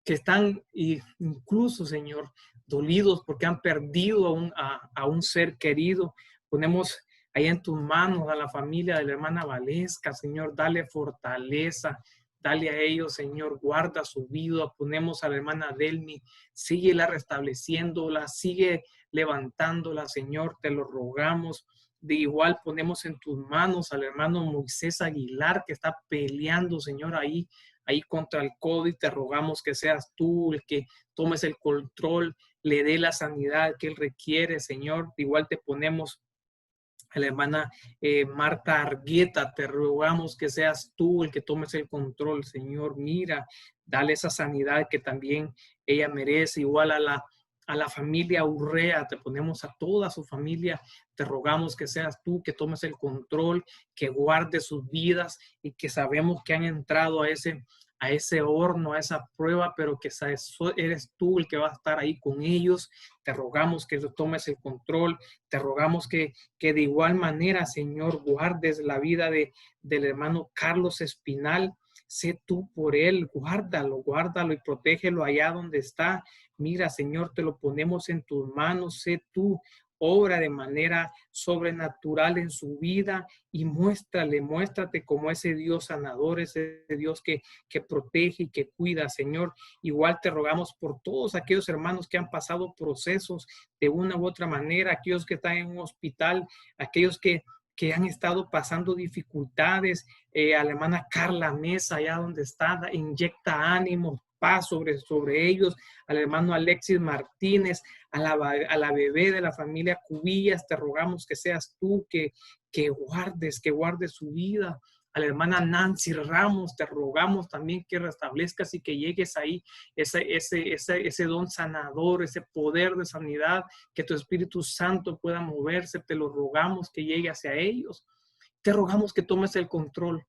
que están incluso, Señor, dolidos porque han perdido a un ser querido. Ponemos ahí en tus manos a la familia de la hermana Valesca, Señor, dale fortaleza, dale a ellos, Señor, guarda su vida. Ponemos a la hermana Delmi, síguela restableciéndola, sigue levantándola, Señor, te lo rogamos. De igual ponemos en tus manos al hermano Moisés Aguilar, que está peleando, Señor, ahí contra el COVID. Te rogamos que seas tú el que tomes el control, le dé la sanidad que él requiere, Señor. Igual te ponemos a la hermana Marta Argueta, te rogamos que seas tú el que tomes el control, Señor. Mira, dale esa sanidad que también ella merece. Igual a la familia Urrea, te ponemos a toda su familia, te rogamos que seas tú que tomes el control, que guarde sus vidas, y que sabemos que han entrado a ese horno, a esa prueba, pero que eres tú el que va a estar ahí con ellos. Te rogamos que tomes el control, te rogamos que de igual manera, Señor, guardes la vida del hermano Carlos Espinal. Sé tú por él, guárdalo y protégelo allá donde está. Mira, Señor, te lo ponemos en tus manos. Sé tú, obra de manera sobrenatural en su vida, y muéstrate como ese Dios sanador, ese Dios que protege y que cuida, Señor. Igual te rogamos por todos aquellos hermanos que han pasado procesos de una u otra manera, aquellos que están en un hospital, aquellos que han estado pasando dificultades. A la hermana Carla Mesa, allá donde está, inyecta ánimo, paz sobre ellos. Al hermano Alexis Martínez, a la bebé de la familia Cubillas, te rogamos que seas tú que guardes su vida. A la hermana Nancy Ramos, te rogamos también que restablezcas y que llegues ahí ese don sanador, ese poder de sanidad, que tu Espíritu Santo pueda moverse. Te lo rogamos que llegue hacia ellos. Te rogamos que tomes el control.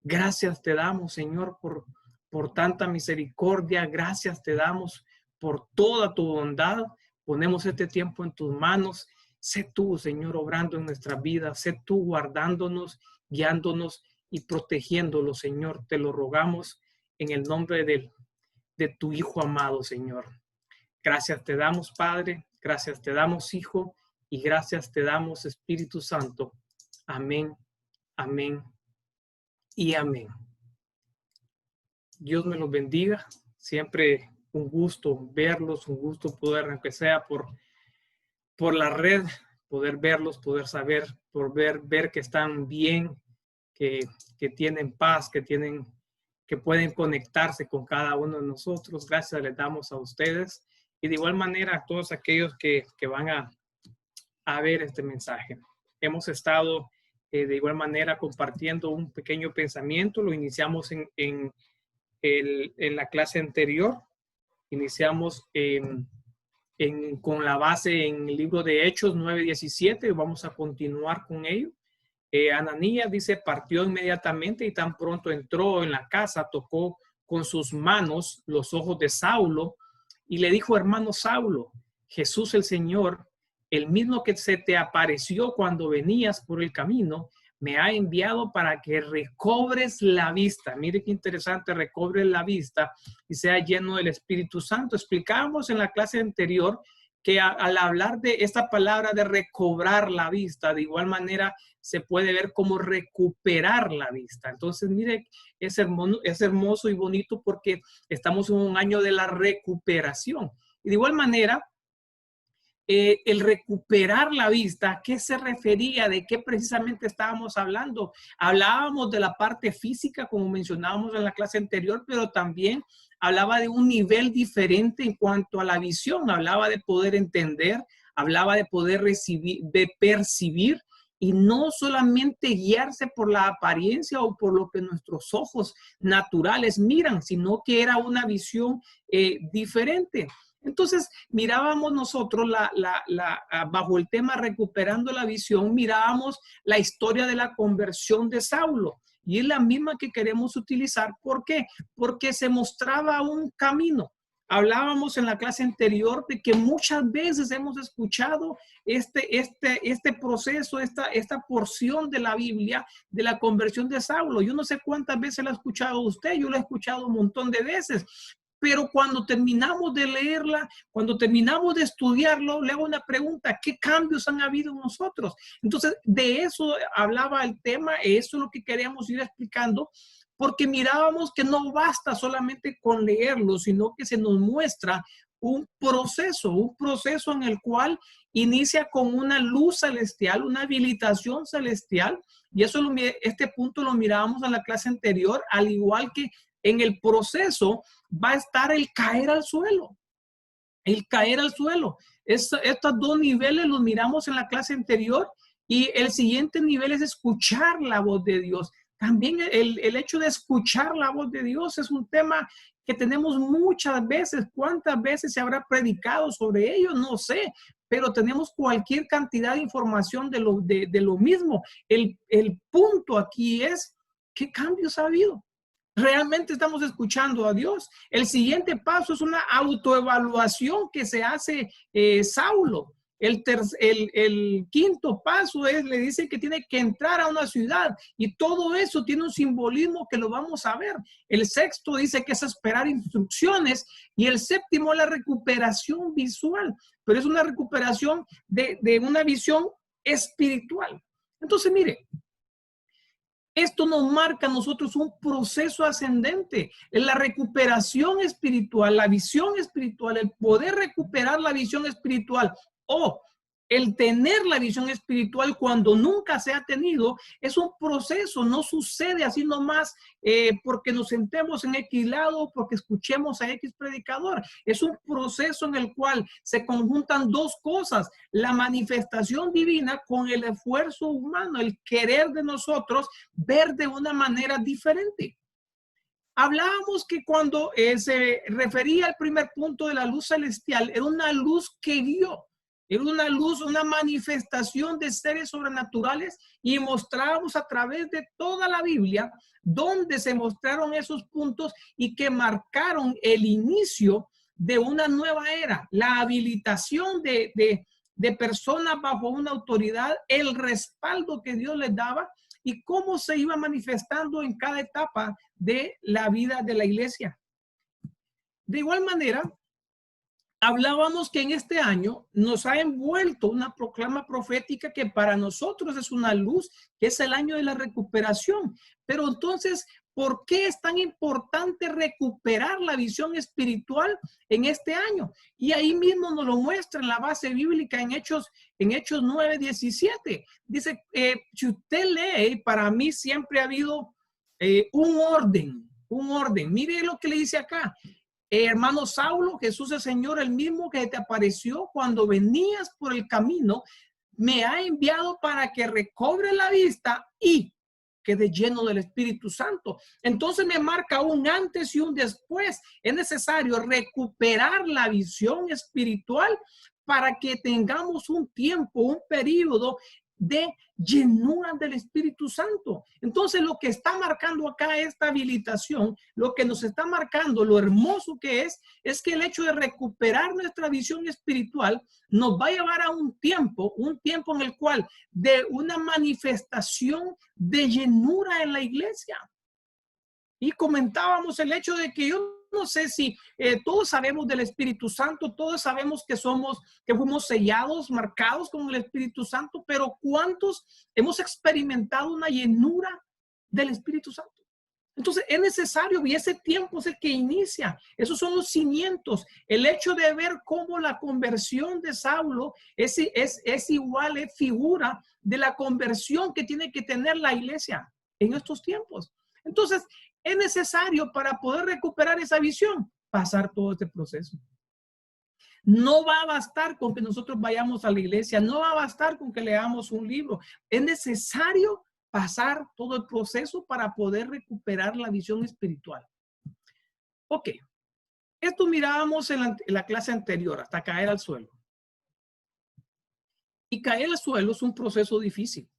Gracias te damos, Señor, por tanta misericordia. Gracias te damos por toda tu bondad. Ponemos este tiempo en tus manos. Sé tú, Señor, obrando en nuestras vidas. Sé tú guardándonos, guiándonos y protegiéndolo, Señor. Te lo rogamos en el nombre de tu Hijo amado, Señor. Gracias te damos, Padre. Gracias te damos, Hijo. Y gracias te damos, Espíritu Santo. Amén, amén y amén. Dios me los bendiga. Siempre un gusto verlos, un gusto poder, aunque sea por la red, poder verlos, poder saber, ver que están bien, que tienen paz, que pueden conectarse con cada uno de nosotros. Gracias les damos a ustedes, y de igual manera a todos aquellos que van a ver este mensaje. Hemos estado de igual manera compartiendo un pequeño pensamiento. Lo iniciamos en la clase anterior. Iniciamos con la base en el libro de Hechos 9:17, y vamos a continuar con ello. Ananías dice, partió inmediatamente, y tan pronto entró en la casa, tocó con sus manos los ojos de Saulo y le dijo: hermano Saulo, Jesús el Señor, el mismo que se te apareció cuando venías por el camino, me ha enviado para que recobres la vista. Mire qué interesante, recobres la vista y sea lleno del Espíritu Santo. Explicábamos en la clase anterior que al hablar de esta palabra de recobrar la vista, de igual manera se puede ver como recuperar la vista. Entonces, mire, es hermoso y bonito porque estamos en un año de la recuperación. Y de igual manera, el recuperar la vista, ¿a qué se refería? ¿De qué precisamente estábamos hablando? Hablábamos de la parte física, como mencionábamos en la clase anterior, pero también hablaba de un nivel diferente en cuanto a la visión. Hablaba de poder entender, hablaba de poder recibir, de percibir, y no solamente guiarse por la apariencia o por lo que nuestros ojos naturales miran, sino que era una visión diferente. Entonces, mirábamos nosotros bajo el tema recuperando la visión, mirábamos la historia de la conversión de Saulo, y es la misma que queremos utilizar. ¿Por qué? Porque se mostraba un camino. Hablábamos en la clase anterior de que muchas veces hemos escuchado este proceso, esta porción de la Biblia de la conversión de Saulo. Yo no sé cuántas veces lo ha escuchado usted, yo lo he escuchado un montón de veces, pero cuando terminamos de leerla, cuando terminamos de estudiarlo, le hago una pregunta: ¿qué cambios han habido en nosotros? Entonces, de eso hablaba el tema, eso es lo que queremos ir explicando, porque mirábamos que no basta solamente con leerlo, sino que se nos muestra un proceso en el cual inicia con una luz celestial, una habilitación celestial, y eso este punto lo mirábamos en la clase anterior, al igual que en el proceso va a estar el caer al suelo. El caer al suelo. Estos dos niveles los miramos en la clase anterior, y el siguiente nivel es escuchar la voz de Dios. También el hecho de escuchar la voz de Dios es un tema que tenemos muchas veces. ¿Cuántas veces se habrá predicado sobre ello? No sé, pero tenemos cualquier cantidad de información de lo mismo. El punto aquí es: ¿qué cambios ha habido? ¿Realmente estamos escuchando a Dios? El siguiente paso es una autoevaluación que se hace Saulo. El quinto paso es, le dice que tiene que entrar a una ciudad, y todo eso tiene un simbolismo que lo vamos a ver. El sexto dice que es esperar instrucciones, y el séptimo es la recuperación visual, pero es una recuperación de una visión espiritual. Entonces, mire, esto nos marca a nosotros un proceso ascendente. En la recuperación espiritual, la visión espiritual, el poder recuperar la visión espiritual, o el tener la visión espiritual cuando nunca se ha tenido, es un proceso. No sucede así nomás porque nos sentemos en X lado, porque escuchemos a X predicador. Es un proceso en el cual se conjuntan dos cosas: la manifestación divina con el esfuerzo humano, el querer de nosotros ver de una manera diferente. Hablábamos que cuando se refería al primer punto de la luz celestial, era una luz que guió. Era una luz, una manifestación de seres sobrenaturales, y mostrábamos a través de toda la Biblia donde se mostraron esos puntos y que marcaron el inicio de una nueva era, la habilitación de personas bajo una autoridad, el respaldo que Dios les daba y cómo se iba manifestando en cada etapa de la vida de la iglesia. De igual manera, hablábamos que en este año nos ha envuelto una proclama profética que para nosotros es una luz, que es el año de la recuperación. Pero entonces, ¿por qué es tan importante recuperar la visión espiritual en este año? Y ahí mismo nos lo muestra en la base bíblica en Hechos 9:17. Dice, si usted lee, para mí siempre ha habido un orden. Mire lo que le dice acá. Hermano Saulo, Jesús el Señor, el mismo que te apareció cuando venías por el camino, me ha enviado para que recobre la vista y quede lleno del Espíritu Santo. Entonces me marca un antes y un después. Es necesario recuperar la visión espiritual para que tengamos un tiempo, un periodo de llenura del Espíritu Santo. Entonces, lo que está marcando acá esta habilitación, lo que nos está marcando, lo hermoso que es que el hecho de recuperar nuestra visión espiritual nos va a llevar a un tiempo en el cual de una manifestación de llenura en la iglesia. Y comentábamos el hecho de que yo no sé si todos sabemos del Espíritu Santo, todos sabemos que fuimos sellados, marcados con el Espíritu Santo, pero ¿cuántos hemos experimentado una llenura del Espíritu Santo? Entonces es necesario, y ese tiempo es el que inicia. Esos son los cimientos. El hecho de ver cómo la conversión de Saulo es igual, es figura de la conversión que tiene que tener la iglesia en estos tiempos. Entonces, es necesario para poder recuperar esa visión, pasar todo este proceso. No va a bastar con que nosotros vayamos a la iglesia, no va a bastar con que leamos un libro. Es necesario pasar todo el proceso para poder recuperar la visión espiritual. Ok, esto mirábamos en la clase anterior, hasta caer al suelo. Y caer al suelo es un proceso difícil,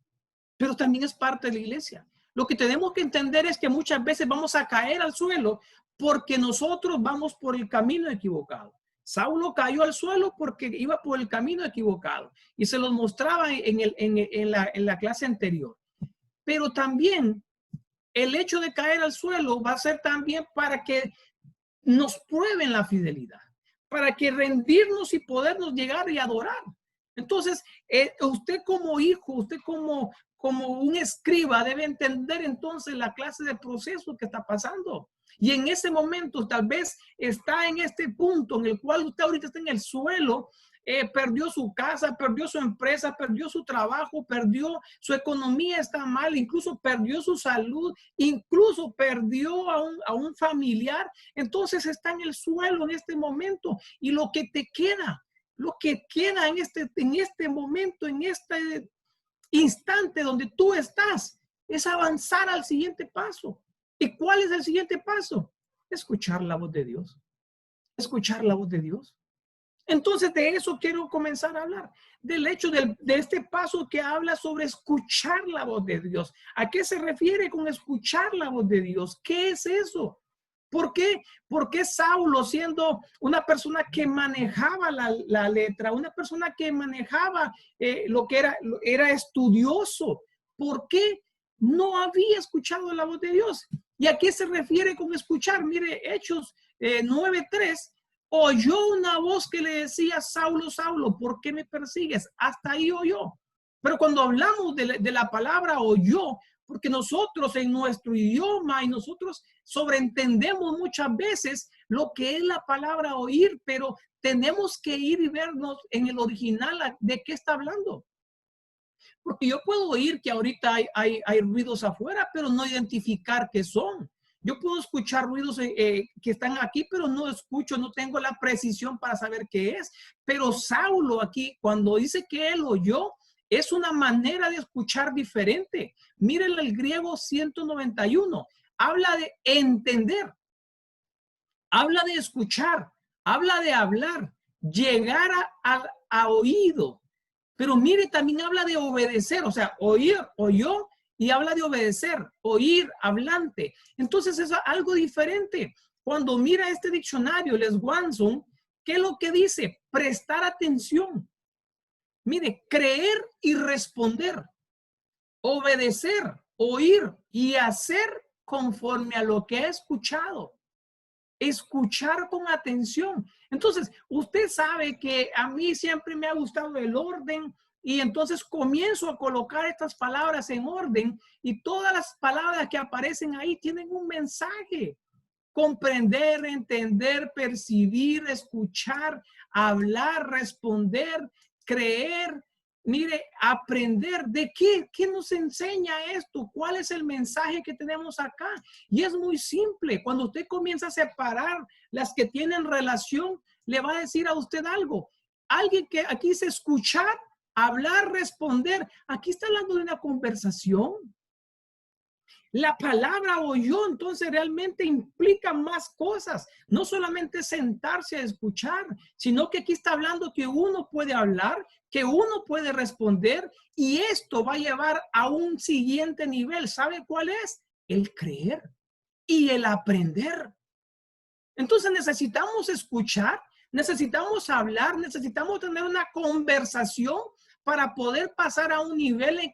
pero también es parte de la iglesia. Lo que tenemos que entender es que muchas veces vamos a caer al suelo porque nosotros vamos por el camino equivocado. Saulo cayó al suelo porque iba por el camino equivocado y se los mostraba en la clase anterior. Pero también el hecho de caer al suelo va a ser también para que nos prueben la fidelidad, para que rendirnos y podernos llegar y adorar. Entonces, usted como hijo, usted como un escriba debe entender entonces la clase de proceso que está pasando. Y en ese momento tal vez está en este punto en el cual usted ahorita está en el suelo, perdió su casa, perdió su empresa, perdió su trabajo, perdió su economía, está mal, incluso perdió su salud, incluso perdió a un familiar. Entonces está en el suelo en este momento y lo que te queda, en este momento, en este instante donde tú estás, es avanzar al siguiente paso. ¿Y cuál es el siguiente paso? Escuchar la voz de Dios. Escuchar la voz de Dios. Entonces de eso quiero comenzar a hablar, del hecho de este paso que habla sobre escuchar la voz de Dios. ¿A qué se refiere con escuchar la voz de Dios? ¿Qué es eso? ¿Por qué? Porque Saulo, siendo una persona que manejaba la letra, una persona que manejaba lo que era estudioso, ¿por qué no había escuchado la voz de Dios? ¿Y a qué se refiere con escuchar? Mire, Hechos 9:3, oyó una voz que le decía, Saulo, Saulo, ¿por qué me persigues? Hasta ahí oyó. Pero cuando hablamos de la palabra oyó, porque nosotros en nuestro idioma y nosotros sobreentendemos muchas veces lo que es la palabra oír, pero tenemos que ir y vernos en el original de qué está hablando. Porque yo puedo oír que ahorita hay ruidos afuera, pero no identificar qué son. Yo puedo escuchar ruidos que están aquí, pero no escucho, no tengo la precisión para saber qué es. Pero Saulo aquí, cuando dice que él oyó, es una manera de escuchar diferente. Miren el griego 191. Habla de entender, habla de escuchar, habla de hablar, llegar a oído. Pero mire, también habla de obedecer, o sea, oír, oyó, y habla de obedecer, oír, hablante. Entonces es algo diferente. Cuando mira este diccionario, Les Swanson, ¿qué es lo que dice? Prestar atención. Mire, creer y responder, obedecer, oír y hacer conforme a lo que ha escuchado. Escuchar con atención. Entonces, usted sabe que a mí siempre me ha gustado el orden y entonces comienzo a colocar estas palabras en orden y todas las palabras que aparecen ahí tienen un mensaje. Comprender, entender, percibir, escuchar, hablar, responder, creer. Mire, aprender de qué nos enseña esto, cuál es el mensaje que tenemos acá. Y es muy simple. Cuando usted comienza a separar las que tienen relación, le va a decir a usted algo. Alguien que aquí se escuchar, hablar, responder. Aquí está hablando de una conversación. La palabra oyó entonces realmente implica más cosas. No solamente sentarse a escuchar, sino que aquí está hablando que uno puede hablar, que uno puede responder y esto va a llevar a un siguiente nivel. ¿Sabe cuál es? El creer y el aprender. Entonces necesitamos escuchar, necesitamos hablar, necesitamos tener una conversación para poder pasar a un nivel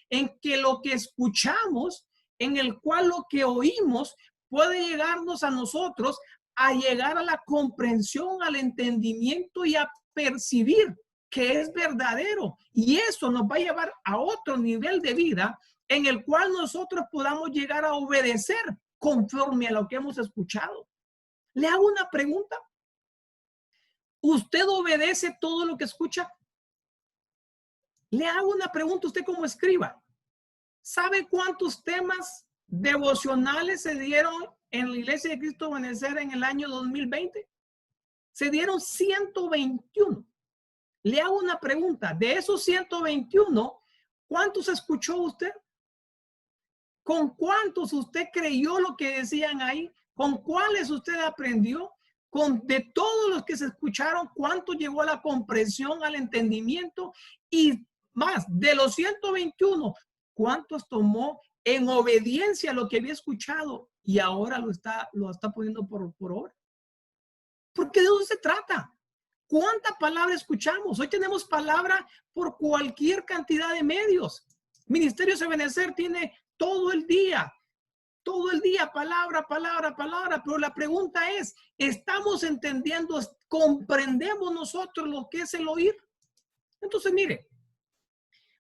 en que lo que escuchamos, en el cual lo que oímos puede llegarnos a nosotros a llegar a la comprensión, al entendimiento y a percibir que es verdadero. Y eso nos va a llevar a otro nivel de vida en el cual nosotros podamos llegar a obedecer conforme a lo que hemos escuchado. Le hago una pregunta. ¿Usted obedece todo lo que escucha? Le hago una pregunta, usted como escriba. ¿Sabe cuántos temas devocionales se dieron en la Iglesia de Cristo Amanecer en el año 2020? Se dieron 121. Le hago una pregunta. De esos 121, ¿cuántos escuchó usted? ¿Con cuántos usted creyó lo que decían ahí? ¿Con cuáles usted aprendió? De todos los que se escucharon, ¿cuánto llegó a la comprensión, al entendimiento? Y más, de los 121, ¿cuántos tomó en obediencia a lo que había escuchado y ahora lo está poniendo por obra? Porque de eso se trata. ¿Cuánta palabra escuchamos? Hoy tenemos palabra por cualquier cantidad de medios. Ministerio Ebenecer tiene todo el día todo el día, palabra, palabra, palabra. Pero la pregunta es, ¿estamos entendiendo, comprendemos nosotros lo que es el oír? Entonces, mire,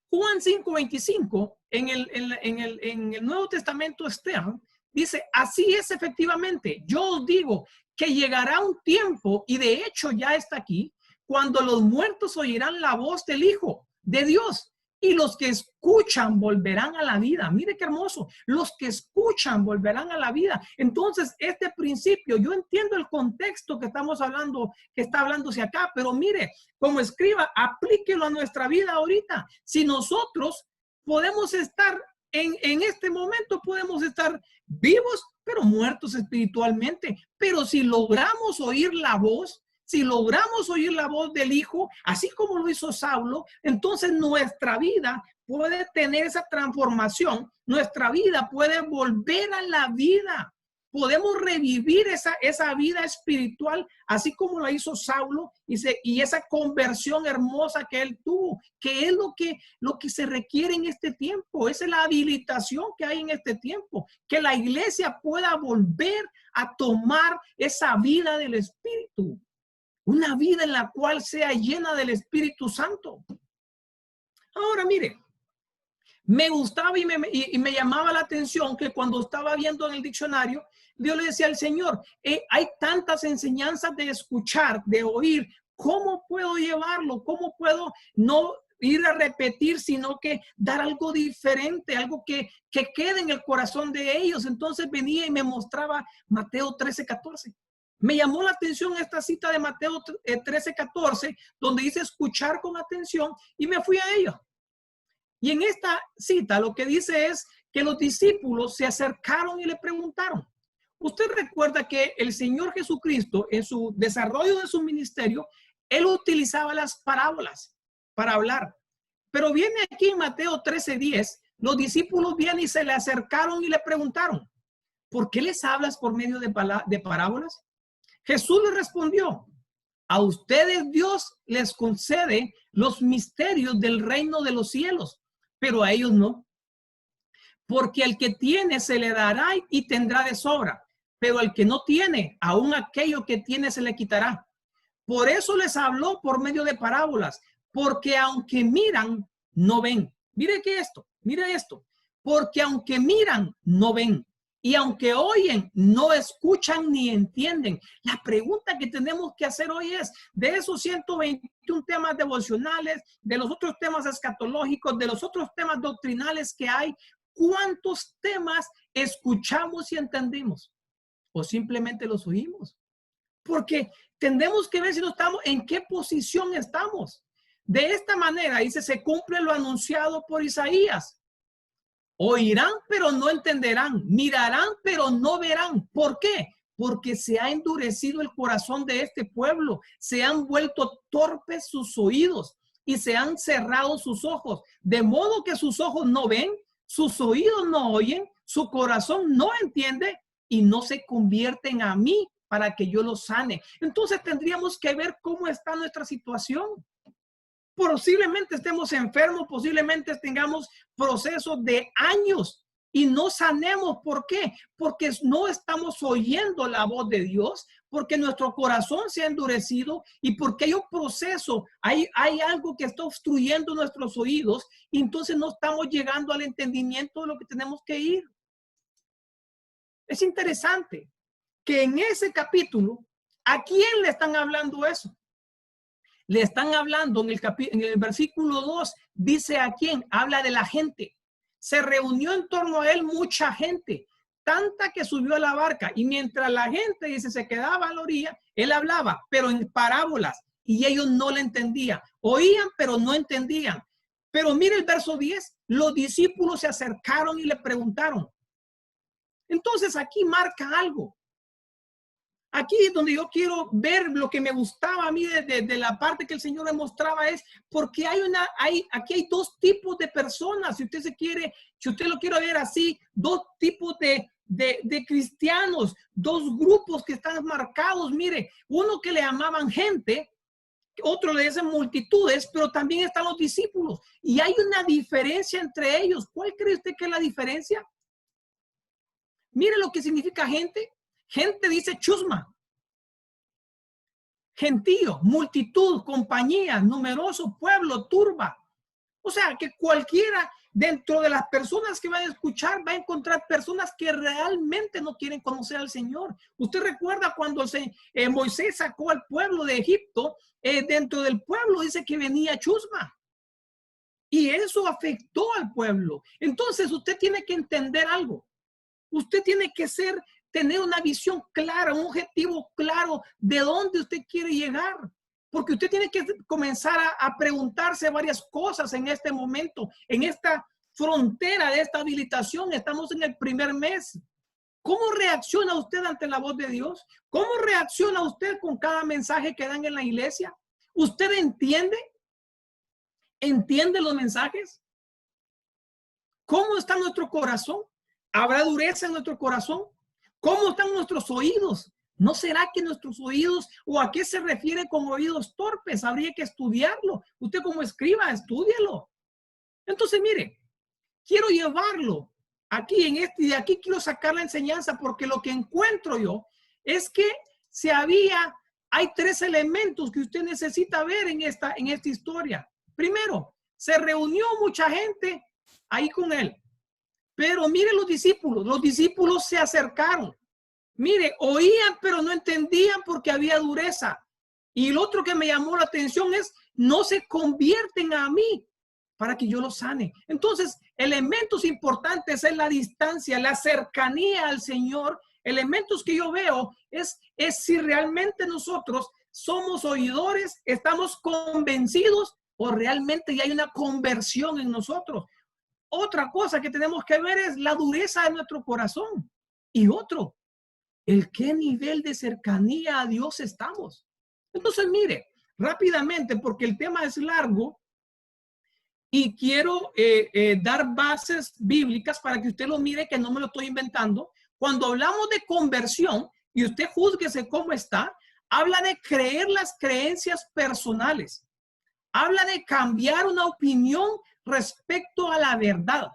Juan 5:25 en el Nuevo Testamento externo dice, así es efectivamente, yo os digo que llegará un tiempo, y de hecho ya está aquí, cuando los muertos oirán la voz del Hijo de Dios, y los que escuchan volverán a la vida. Mire qué hermoso, los que escuchan volverán a la vida. Entonces, este principio, yo entiendo el contexto que estamos hablando, que está hablándose acá, pero mire, como escriba, aplíquelo a nuestra vida ahorita. Si nosotros podemos estar en este momento, podemos estar vivos, pero muertos espiritualmente. Pero si logramos oír la voz, si logramos oír la voz del Hijo, así como lo hizo Saulo, entonces nuestra vida puede tener esa transformación, nuestra vida puede volver a la vida. Podemos revivir esa vida espiritual, así como la hizo Saulo, y esa conversión hermosa que él tuvo, que es lo que se requiere en este tiempo. Esa es la habilitación que hay en este tiempo, que la iglesia pueda volver a tomar esa vida del Espíritu, una vida en la cual sea llena del Espíritu Santo. Ahora, mire, me gustaba y me llamaba la atención que cuando estaba viendo en el diccionario, Dios le decía al Señor, hay tantas enseñanzas de escuchar, de oír, ¿cómo puedo llevarlo? ¿Cómo puedo no ir a repetir, sino que dar algo diferente, algo que quede en el corazón de ellos? Entonces venía y me mostraba Mateo 13:14. Me llamó la atención esta cita de Mateo 13:14, donde dice escuchar con atención, y me fui a ello. Y en esta cita lo que dice es que los discípulos se acercaron y le preguntaron. Usted recuerda que el Señor Jesucristo, en su desarrollo de su ministerio, él utilizaba las parábolas para hablar. Pero viene aquí en Mateo 13:10, los discípulos vienen y se le acercaron y le preguntaron, ¿por qué les hablas por medio de parábolas? Jesús le respondió, a ustedes Dios les concede los misterios del reino de los cielos, pero a ellos no. Porque al que tiene se le dará y tendrá de sobra, pero al que no tiene, aún aquello que tiene se le quitará. Por eso les habló por medio de parábolas, porque aunque miran, no ven. Mire esto, porque aunque miran, no ven. Y aunque oyen, no escuchan ni entienden. La pregunta que tenemos que hacer hoy es, de esos 121 temas devocionales, de los otros temas escatológicos, de los otros temas doctrinales que hay, ¿cuántos temas escuchamos y entendimos? ¿O simplemente los oímos? Porque tendremos que ver si no estamos, en qué posición estamos. De esta manera, dice, se cumple lo anunciado por Isaías. Oirán, pero no entenderán. Mirarán, pero no verán. ¿Por qué? Porque se ha endurecido el corazón de este pueblo. Se han vuelto torpes sus oídos y se han cerrado sus ojos. De modo que sus ojos no ven, sus oídos no oyen, su corazón no entiende y no se convierten a mí para que yo los sane. Entonces tendríamos que ver cómo está nuestra situación. Posiblemente estemos enfermos, posiblemente tengamos procesos de años y no sanemos. ¿Por qué? Porque no estamos oyendo la voz de Dios, porque nuestro corazón se ha endurecido y porque hay un proceso, hay algo que está obstruyendo nuestros oídos y entonces no estamos llegando al entendimiento de lo que tenemos que ir. Es interesante que en ese capítulo, ¿a quién le están hablando eso? Le están hablando en el versículo 2, dice a quién, habla de la gente. Se reunió en torno a él mucha gente, tanta que subió a la barca, y mientras la gente, dice, se quedaba a la orilla, él hablaba, pero en parábolas, y ellos no le entendían. Oían, pero no entendían. Pero mire el verso 10, los discípulos se acercaron y le preguntaron. Entonces aquí marca algo. Aquí es donde yo quiero ver lo que me gustaba a mí de la parte que el Señor me mostraba, es porque aquí hay dos tipos de personas, si usted lo quiere ver así, dos tipos de cristianos, dos grupos que están marcados. Mire, uno que le llamaban gente, otro le dicen multitudes, pero también están los discípulos. Y hay una diferencia entre ellos. ¿Cuál cree usted que es la diferencia? Mire lo que significa gente. Gente dice chusma. Gentío, multitud, compañía, numeroso, pueblo, turba. O sea, que cualquiera dentro de las personas que van a escuchar va a encontrar personas que realmente no quieren conocer al Señor. Usted recuerda cuando Moisés sacó al pueblo de Egipto, dentro del pueblo dice que venía chusma. Y eso afectó al pueblo. Entonces usted tiene que entender algo. Usted tiene que tener una visión clara, un objetivo claro de dónde usted quiere llegar. Porque usted tiene que comenzar a preguntarse varias cosas en este momento, en esta frontera de esta habilitación. Estamos en el primer mes. ¿Cómo reacciona usted ante la voz de Dios? ¿Cómo reacciona usted con cada mensaje que dan en la iglesia? ¿Usted entiende? ¿Entiende los mensajes? ¿Cómo está nuestro corazón? ¿Habrá dureza en nuestro corazón? ¿Cómo están nuestros oídos? ¿No será que nuestros oídos, o a qué se refiere con oídos torpes? Habría que estudiarlo. Usted como escriba, estúdielo. Entonces, mire, quiero llevarlo aquí en este, y de aquí quiero sacar la enseñanza, porque lo que encuentro yo es que hay tres elementos que usted necesita ver en esta historia. Primero, se reunió mucha gente ahí con él. Pero mire los discípulos se acercaron. Mire, oían, pero no entendían porque había dureza. Y lo otro que me llamó la atención es, no se convierten a mí para que yo los sane. Entonces, elementos importantes es la distancia, la cercanía al Señor. Elementos que yo veo es si realmente nosotros somos oidores, estamos convencidos o realmente ya hay una conversión en nosotros. Otra cosa que tenemos que ver es la dureza de nuestro corazón. Y otro, el qué nivel de cercanía a Dios estamos. Entonces, mire, rápidamente, porque el tema es largo y quiero dar bases bíblicas para que usted lo mire, que no me lo estoy inventando. Cuando hablamos de conversión, y usted júzguese cómo está, habla de creer las creencias personales. Habla de cambiar una opinión respecto a la verdad.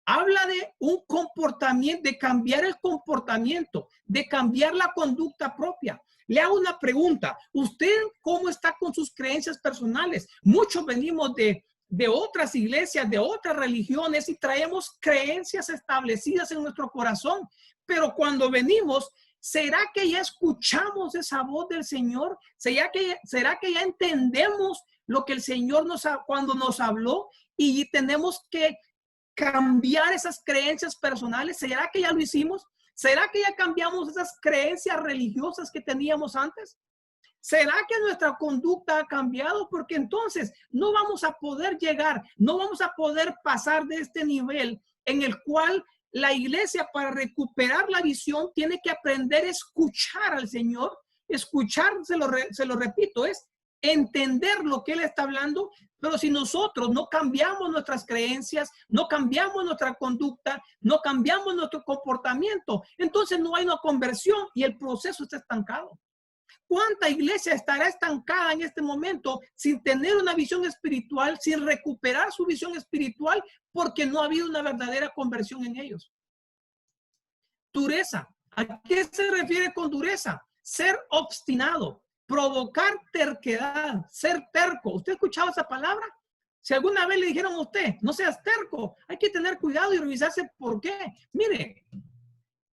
Habla de un comportamiento, de cambiar el comportamiento, de cambiar la conducta propia. Le hago una pregunta. ¿Usted cómo está con sus creencias personales? Muchos venimos de otras iglesias, de otras religiones y traemos creencias establecidas en nuestro corazón. Pero cuando venimos, ¿será que ya escuchamos esa voz del Señor? ¿Será que ya entendemos lo que el Señor cuando nos habló y tenemos que cambiar esas creencias personales? ¿Será que ya lo hicimos? ¿Será que ya cambiamos esas creencias religiosas que teníamos antes? ¿Será que nuestra conducta ha cambiado? Porque entonces no vamos a poder llegar, no vamos a poder pasar de este nivel en el cual la iglesia, para recuperar la visión, tiene que aprender a escuchar al Señor. Escuchar, se lo repito, es entender lo que Él está hablando. Pero si nosotros no cambiamos nuestras creencias, no cambiamos nuestra conducta, no cambiamos nuestro comportamiento, entonces no hay una conversión y el proceso está estancado. ¿Cuánta iglesia estará estancada en este momento sin tener una visión espiritual, sin recuperar su visión espiritual, porque no ha habido una verdadera conversión en ellos? Dureza. ¿A qué se refiere con dureza? Ser obstinado, provocar terquedad, ser terco. ¿Usted ha escuchado esa palabra? Si alguna vez le dijeron a usted, no seas terco, hay que tener cuidado y revisarse por qué. Mire,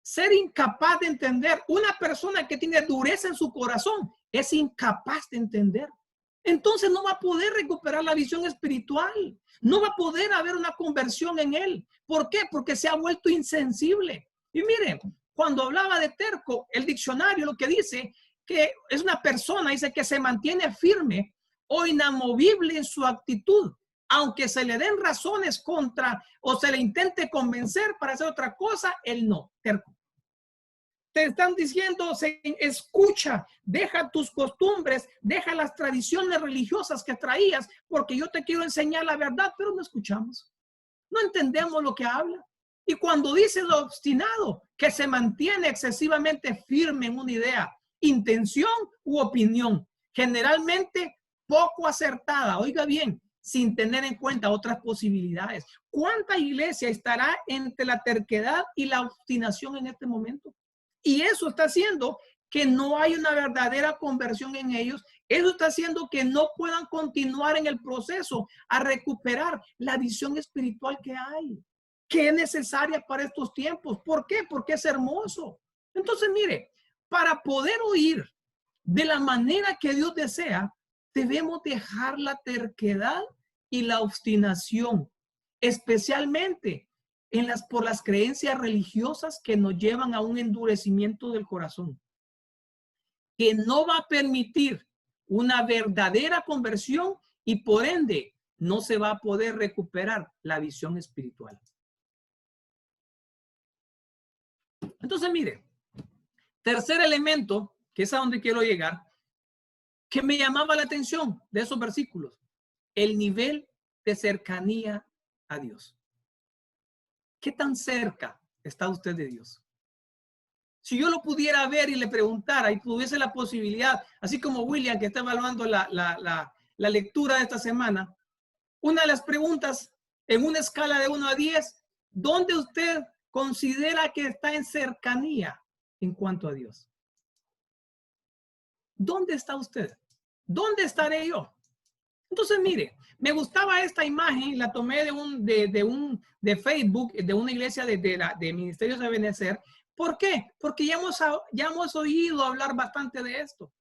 ser incapaz de entender. Una persona que tiene dureza en su corazón es incapaz de entender. Entonces no va a poder recuperar la visión espiritual. No va a poder haber una conversión en él. ¿Por qué? Porque se ha vuelto insensible. Y miren, cuando hablaba de terco, el diccionario lo que dice que es una persona, dice que se mantiene firme o inamovible en su actitud, aunque se le den razones contra o se le intente convencer para hacer otra cosa, él no, terco. Te están diciendo, escucha, deja tus costumbres, deja las tradiciones religiosas que traías, porque yo te quiero enseñar la verdad, pero no escuchamos. No entendemos lo que habla. Y cuando dice lo obstinado, que se mantiene excesivamente firme en una idea, intención u opinión, generalmente poco acertada. Oiga bien, sin tener en cuenta otras posibilidades. ¿Cuánta iglesia estará entre la terquedad y la obstinación en este momento? Y eso está haciendo que no hay una verdadera conversión en ellos. Eso está haciendo que no puedan continuar en el proceso a recuperar la visión espiritual que es necesaria para estos tiempos. ¿Por qué? Porque es hermoso. Entonces, mire, para poder oír de la manera que Dios desea, debemos dejar la terquedad y la obstinación, especialmente por las creencias religiosas que nos llevan a un endurecimiento del corazón, que no va a permitir una verdadera conversión y por ende no se va a poder recuperar la visión espiritual. Entonces, mire, tercer elemento, que es a donde quiero llegar, que me llamaba la atención de esos versículos, el nivel de cercanía a Dios. ¿Qué tan cerca está usted de Dios? Si yo lo pudiera ver y le preguntara y tuviese la posibilidad, así como William que está evaluando la lectura de esta semana, una de las preguntas en una escala de 1 a 10, ¿dónde usted considera que está en cercanía en cuanto a Dios? ¿Dónde está usted? ¿Dónde estaré yo? Entonces, mire, me gustaba esta imagen, la tomé de Facebook, de una iglesia de Ministerios de Benecer. ¿Por qué? Porque ya hemos oído hablar bastante de esto.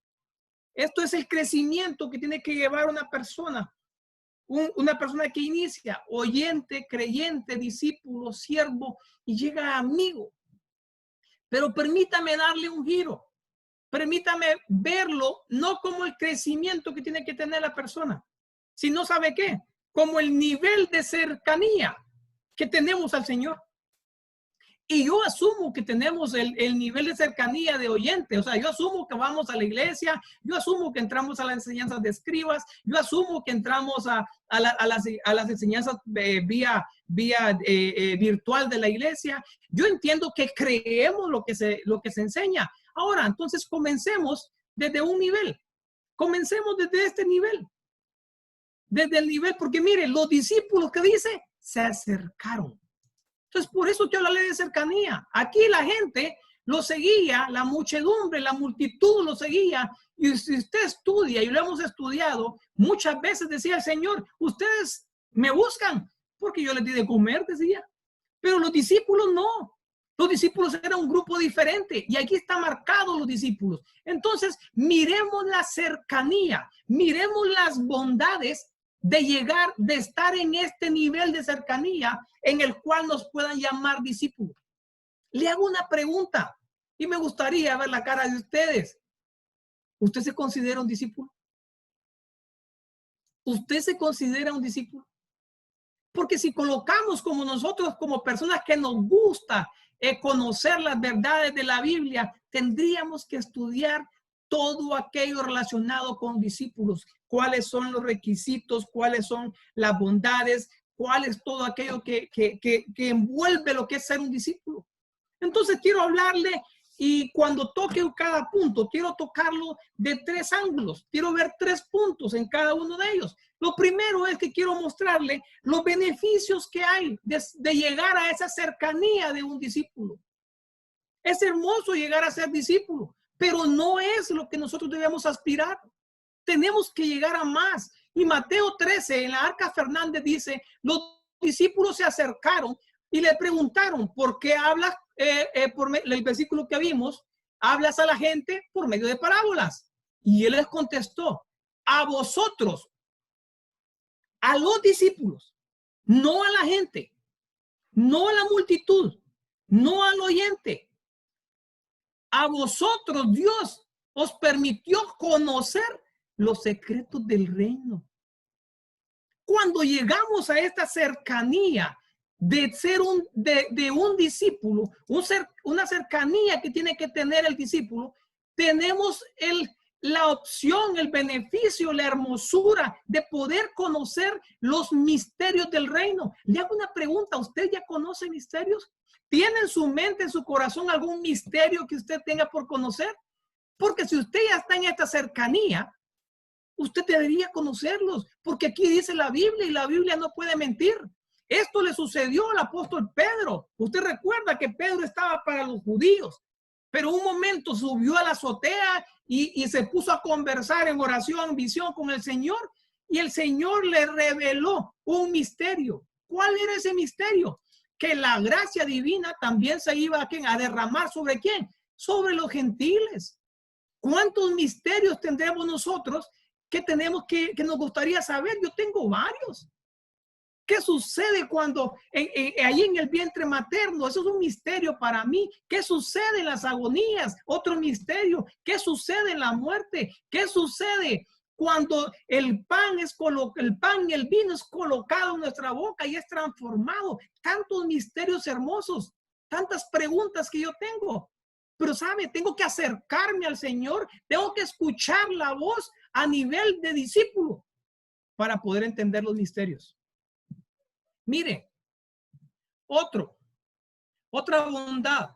Esto es el crecimiento que tiene que llevar una persona que inicia, oyente, creyente, discípulo, siervo y llega a amigo. Pero permítame darle un giro. Permítame verlo no como el crecimiento que tiene que tener la persona, sino, ¿sabe qué? Como el nivel de cercanía que tenemos al Señor. Y yo asumo que tenemos el nivel de cercanía de oyente. O sea, yo asumo que vamos a la iglesia, yo asumo que entramos a las enseñanzas de escribas, yo asumo que entramos a las enseñanzas vía virtual de la iglesia. Yo entiendo que creemos lo que se enseña. Ahora, entonces comencemos desde un nivel. Comencemos desde este nivel. Desde el nivel, porque mire, los discípulos que dice, se acercaron. Entonces, por eso quiero hablarle de cercanía. Aquí la gente lo seguía, la muchedumbre, la multitud lo seguía. Y si usted estudia, y lo hemos estudiado, muchas veces decía el Señor, ustedes me buscan porque yo les di de comer, decía. Pero los discípulos no. Los discípulos eran un grupo diferente y aquí está marcado los discípulos. Entonces, miremos la cercanía, miremos las bondades de llegar, de estar en este nivel de cercanía en el cual nos puedan llamar discípulos. Le hago una pregunta y me gustaría ver la cara de ustedes. ¿Usted se considera un discípulo? ¿Usted se considera un discípulo? Porque si colocamos como nosotros, como personas que nos gusta conocer las verdades de la Biblia, tendríamos que estudiar todo aquello relacionado con discípulos. ¿Cuáles son los requisitos? ¿Cuáles son las bondades? ¿Cuál es todo aquello que envuelve lo que es ser un discípulo? Entonces quiero hablarle y cuando toque cada punto, quiero tocarlo de 3 ángulos. Quiero ver 3 puntos en cada uno de ellos. Lo primero es que quiero mostrarle los beneficios que hay de llegar a esa cercanía de un discípulo. Es hermoso llegar a ser discípulo, pero no es lo que nosotros debemos aspirar. Tenemos que llegar a más. Y Mateo 13, en la Arca Fernández dice, los discípulos se acercaron y le preguntaron, ¿por qué hablas, por el versículo que vimos, hablas a la gente por medio de parábolas? Y él les contestó, a vosotros, a los discípulos, no a la gente, no a la multitud, no al oyente. A vosotros Dios os permitió conocer los secretos del reino. Cuando llegamos a esta cercanía de ser de un discípulo, una cercanía que tiene que tener el discípulo, tenemos la opción, el beneficio, la hermosura de poder conocer los misterios del reino. Le hago una pregunta, ¿usted ya conoce misterios? ¿Tiene en su mente, en su corazón algún misterio que usted tenga por conocer? Porque si usted ya está en esta cercanía, Usted debería conocerlos, porque aquí dice la Biblia y la Biblia no puede mentir. Esto le sucedió al apóstol Pedro. Usted recuerda que Pedro estaba para los judíos, pero un momento subió a la azotea y se puso a conversar en oración, visión con el Señor, y el Señor le reveló un misterio. ¿Cuál era ese misterio? Que la gracia divina también se iba a derramar ¿sobre quién? Sobre los gentiles. ¿Cuántos misterios tendremos nosotros que nos gustaría saber? Yo tengo varios. ¿Qué sucede cuando ahí en el vientre materno? Eso es un misterio para mí. ¿Qué sucede en las agonías? Otro misterio. ¿Qué sucede en la muerte? ¿Qué sucede cuando el pan y el vino es colocado en nuestra boca y es transformado? Tantos misterios hermosos, tantas preguntas que yo tengo. Pero sabe, tengo que acercarme al Señor, tengo que escuchar la voz a nivel de discípulo para poder entender los misterios. Mire, otra bondad.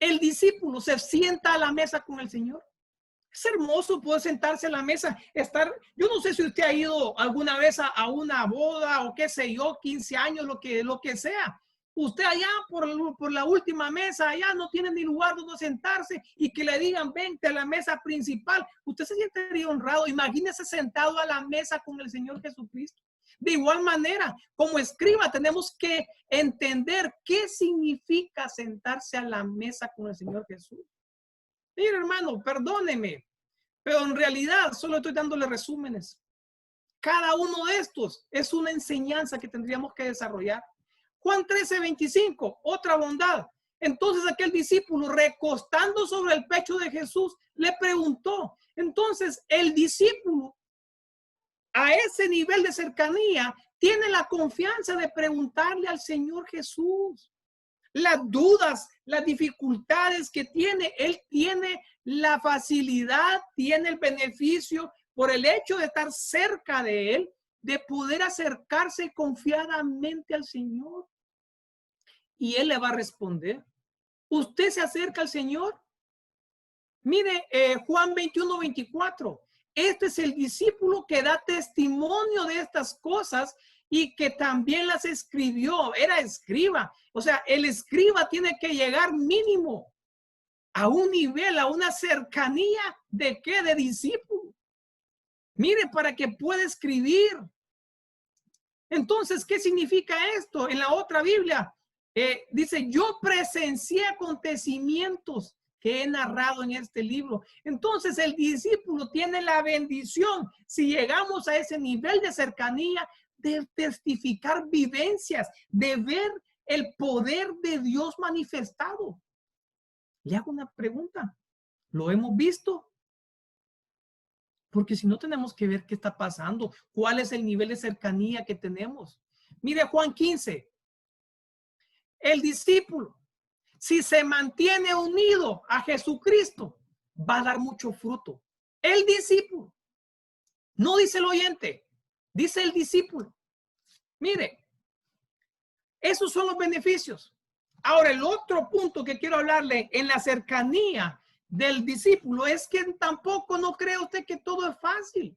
El discípulo se sienta a la mesa con el Señor. Es hermoso poder sentarse a la mesa, yo no sé si usted ha ido alguna vez a una boda o qué sé yo, 15 años, lo que sea. Usted allá por la última mesa, allá no tiene ni lugar donde sentarse y que le digan, vente a la mesa principal. Usted se siente honrado. Imagínese sentado a la mesa con el Señor Jesucristo. De igual manera, como escriba, tenemos que entender qué significa sentarse a la mesa con el Señor Jesús. Mire, hermano, perdóneme, pero en realidad solo estoy dándole resúmenes. Cada uno de estos es una enseñanza que tendríamos que desarrollar. Juan 13:25, otra bondad. Entonces aquel discípulo, recostando sobre el pecho de Jesús, le preguntó. Entonces el discípulo, a ese nivel de cercanía, tiene la confianza de preguntarle al Señor Jesús las dudas, las dificultades que tiene. Él tiene la facilidad, tiene el beneficio por el hecho de estar cerca de Él, de poder acercarse confiadamente al Señor. Y Él le va a responder. ¿Usted se acerca al Señor? Mire, Juan 21:24. Este es el discípulo que da testimonio de estas cosas y que también las escribió. Era escriba. O sea, el escriba tiene que llegar mínimo a un nivel, a una cercanía de qué, de discípulo. Mire, para que pueda escribir. Entonces, ¿qué significa esto? En la otra Biblia dice, yo presencié acontecimientos que he narrado en este libro. Entonces el discípulo tiene la bendición, si llegamos a ese nivel de cercanía, de testificar vivencias, de ver el poder de Dios manifestado. Le hago una pregunta. ¿Lo hemos visto? Porque si no, tenemos que ver qué está pasando, cuál es el nivel de cercanía que tenemos. Mire Juan 15. El discípulo, si se mantiene unido a Jesucristo, va a dar mucho fruto. El discípulo, no dice el oyente, dice el discípulo. Mire, esos son los beneficios. Ahora, el otro punto que quiero hablarle en la cercanía del discípulo es que tampoco no cree usted que todo es fácil.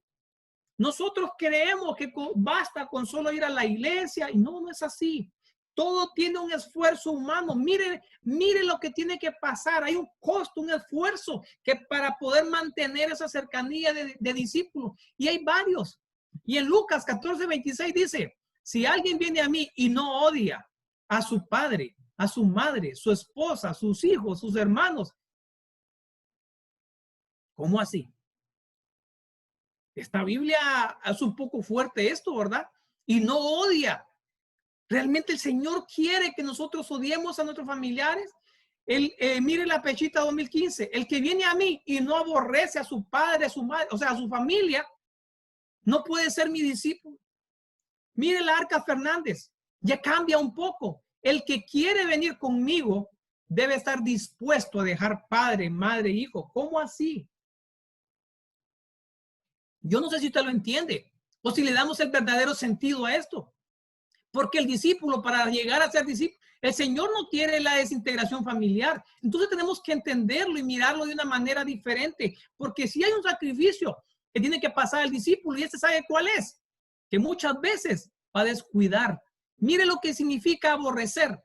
Nosotros creemos que basta con solo ir a la iglesia y no es así. Todo tiene un esfuerzo humano. Mire lo que tiene que pasar. Hay un costo, un esfuerzo que para poder mantener esa cercanía de discípulos. Y hay varios. Y en Lucas 14:26 dice, si alguien viene a mí y no odia a su padre, a su madre, su esposa, sus hijos, sus hermanos. ¿Cómo así? Esta Biblia es un poco fuerte esto, ¿verdad? Y no odia. ¿Realmente el Señor quiere que nosotros odiemos a nuestros familiares? Mire la Pechita 2015. El que viene a mí y no aborrece a su padre, a su madre, o sea, a su familia, no puede ser mi discípulo. Mire la Arca Fernández. Ya cambia un poco. El que quiere venir conmigo debe estar dispuesto a dejar padre, madre, hijo. ¿Cómo así? Yo no sé si usted lo entiende o si le damos el verdadero sentido a esto. Porque el discípulo, para llegar a ser discípulo, el Señor no quiere la desintegración familiar. Entonces tenemos que entenderlo y mirarlo de una manera diferente. Porque si hay un sacrificio, que tiene que pasar el discípulo, y este sabe cuál es, que muchas veces va a descuidar. Mire lo que significa aborrecer.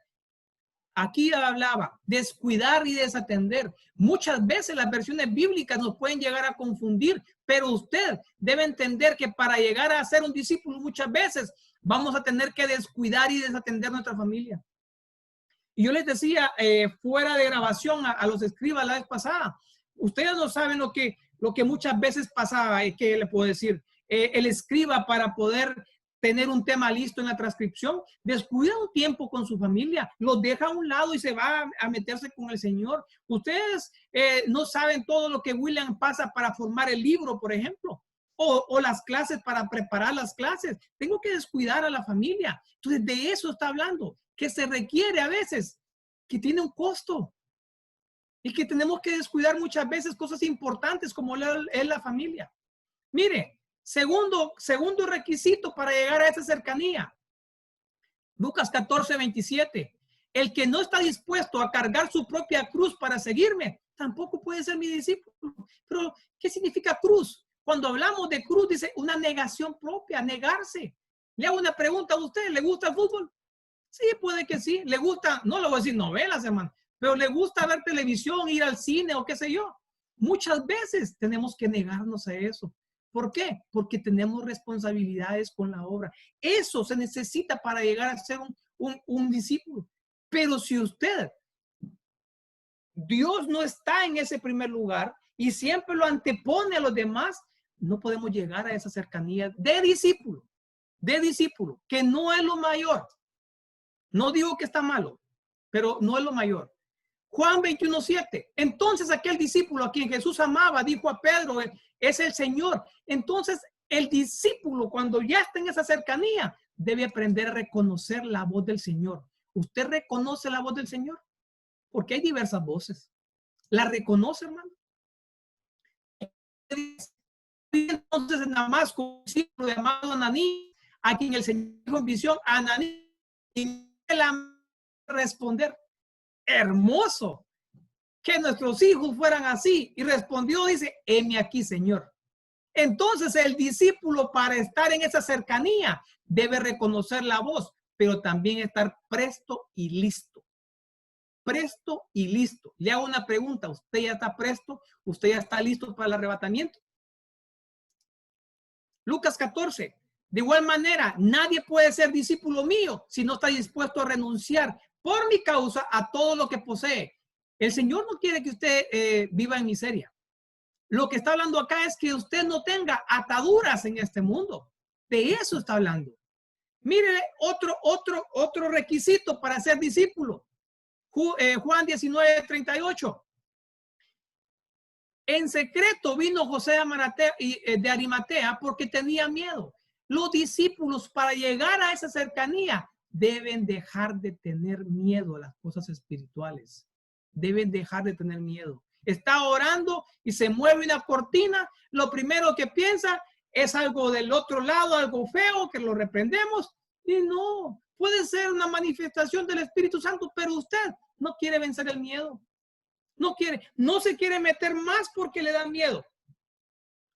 Aquí hablaba, descuidar y desatender. Muchas veces las versiones bíblicas nos pueden llegar a confundir, pero usted debe entender que para llegar a ser un discípulo muchas veces vamos a tener que descuidar y desatender nuestra familia. Y yo les decía fuera de grabación a los escribas la vez pasada, ustedes no saben lo que muchas veces pasaba, que le puedo decir, el escriba para poder tener un tema listo en la transcripción, descuida un tiempo con su familia, los deja a un lado y se va a meterse con el Señor. Ustedes no saben todo lo que William pasa para formar el libro, por ejemplo, o las clases para preparar las clases. Tengo que descuidar a la familia. Entonces, de eso está hablando, que se requiere a veces, que tiene un costo y que tenemos que descuidar muchas veces cosas importantes como es la familia. Mire, segundo requisito para llegar a esa cercanía. Lucas 14:27. El que no está dispuesto a cargar su propia cruz para seguirme, tampoco puede ser mi discípulo. Pero, ¿qué significa cruz? Cuando hablamos de cruz, dice una negación propia, negarse. Le hago una pregunta a usted, ¿le gusta el fútbol? Sí, puede que sí. ¿Le gusta? No le voy a decir novelas, hermano, pero ¿le gusta ver televisión, ir al cine o qué sé yo? Muchas veces tenemos que negarnos a eso. ¿Por qué? Porque tenemos responsabilidades con la obra. Eso se necesita para llegar a ser un discípulo. Pero si Dios no está en ese primer lugar y siempre lo antepone a los demás, no podemos llegar a esa cercanía de discípulo, que no es lo mayor. No digo que está malo, pero no es lo mayor. Juan 21:7. Entonces aquel discípulo a quien Jesús amaba dijo a Pedro, es el Señor. Entonces el discípulo, cuando ya está en esa cercanía, debe aprender a reconocer la voz del Señor. ¿Usted reconoce la voz del Señor? Porque hay diversas voces. ¿La reconoce, hermano? Entonces en Damasco, un discípulo llamado Ananí, a quien el Señor dijo en visión, Ananí, y él responder, hermoso que nuestros hijos fueran así. Y respondió, dice, heme aquí, Señor. Entonces el discípulo, para estar en esa cercanía, debe reconocer la voz, pero también estar presto y listo. Presto y listo. Le hago una pregunta, ¿usted ya está presto? ¿Usted ya está listo para el arrebatamiento? Lucas 14. De igual manera, nadie puede ser discípulo mío si no está dispuesto a renunciar por mi causa a todo lo que posee. El Señor no quiere que usted viva en miseria. Lo que está hablando acá es que usted no tenga ataduras en este mundo. De eso está hablando. Mire, otro requisito para ser discípulo. Juan 19:38. En secreto vino José de Arimatea porque tenía miedo. Los discípulos, para llegar a esa cercanía, deben dejar de tener miedo a las cosas espirituales. Deben dejar de tener miedo. Está orando y se mueve una cortina. Lo primero que piensa es algo del otro lado, algo feo, que lo reprendemos. Y no, puede ser una manifestación del Espíritu Santo, pero usted no quiere vencer el miedo. No se quiere meter más porque le da miedo.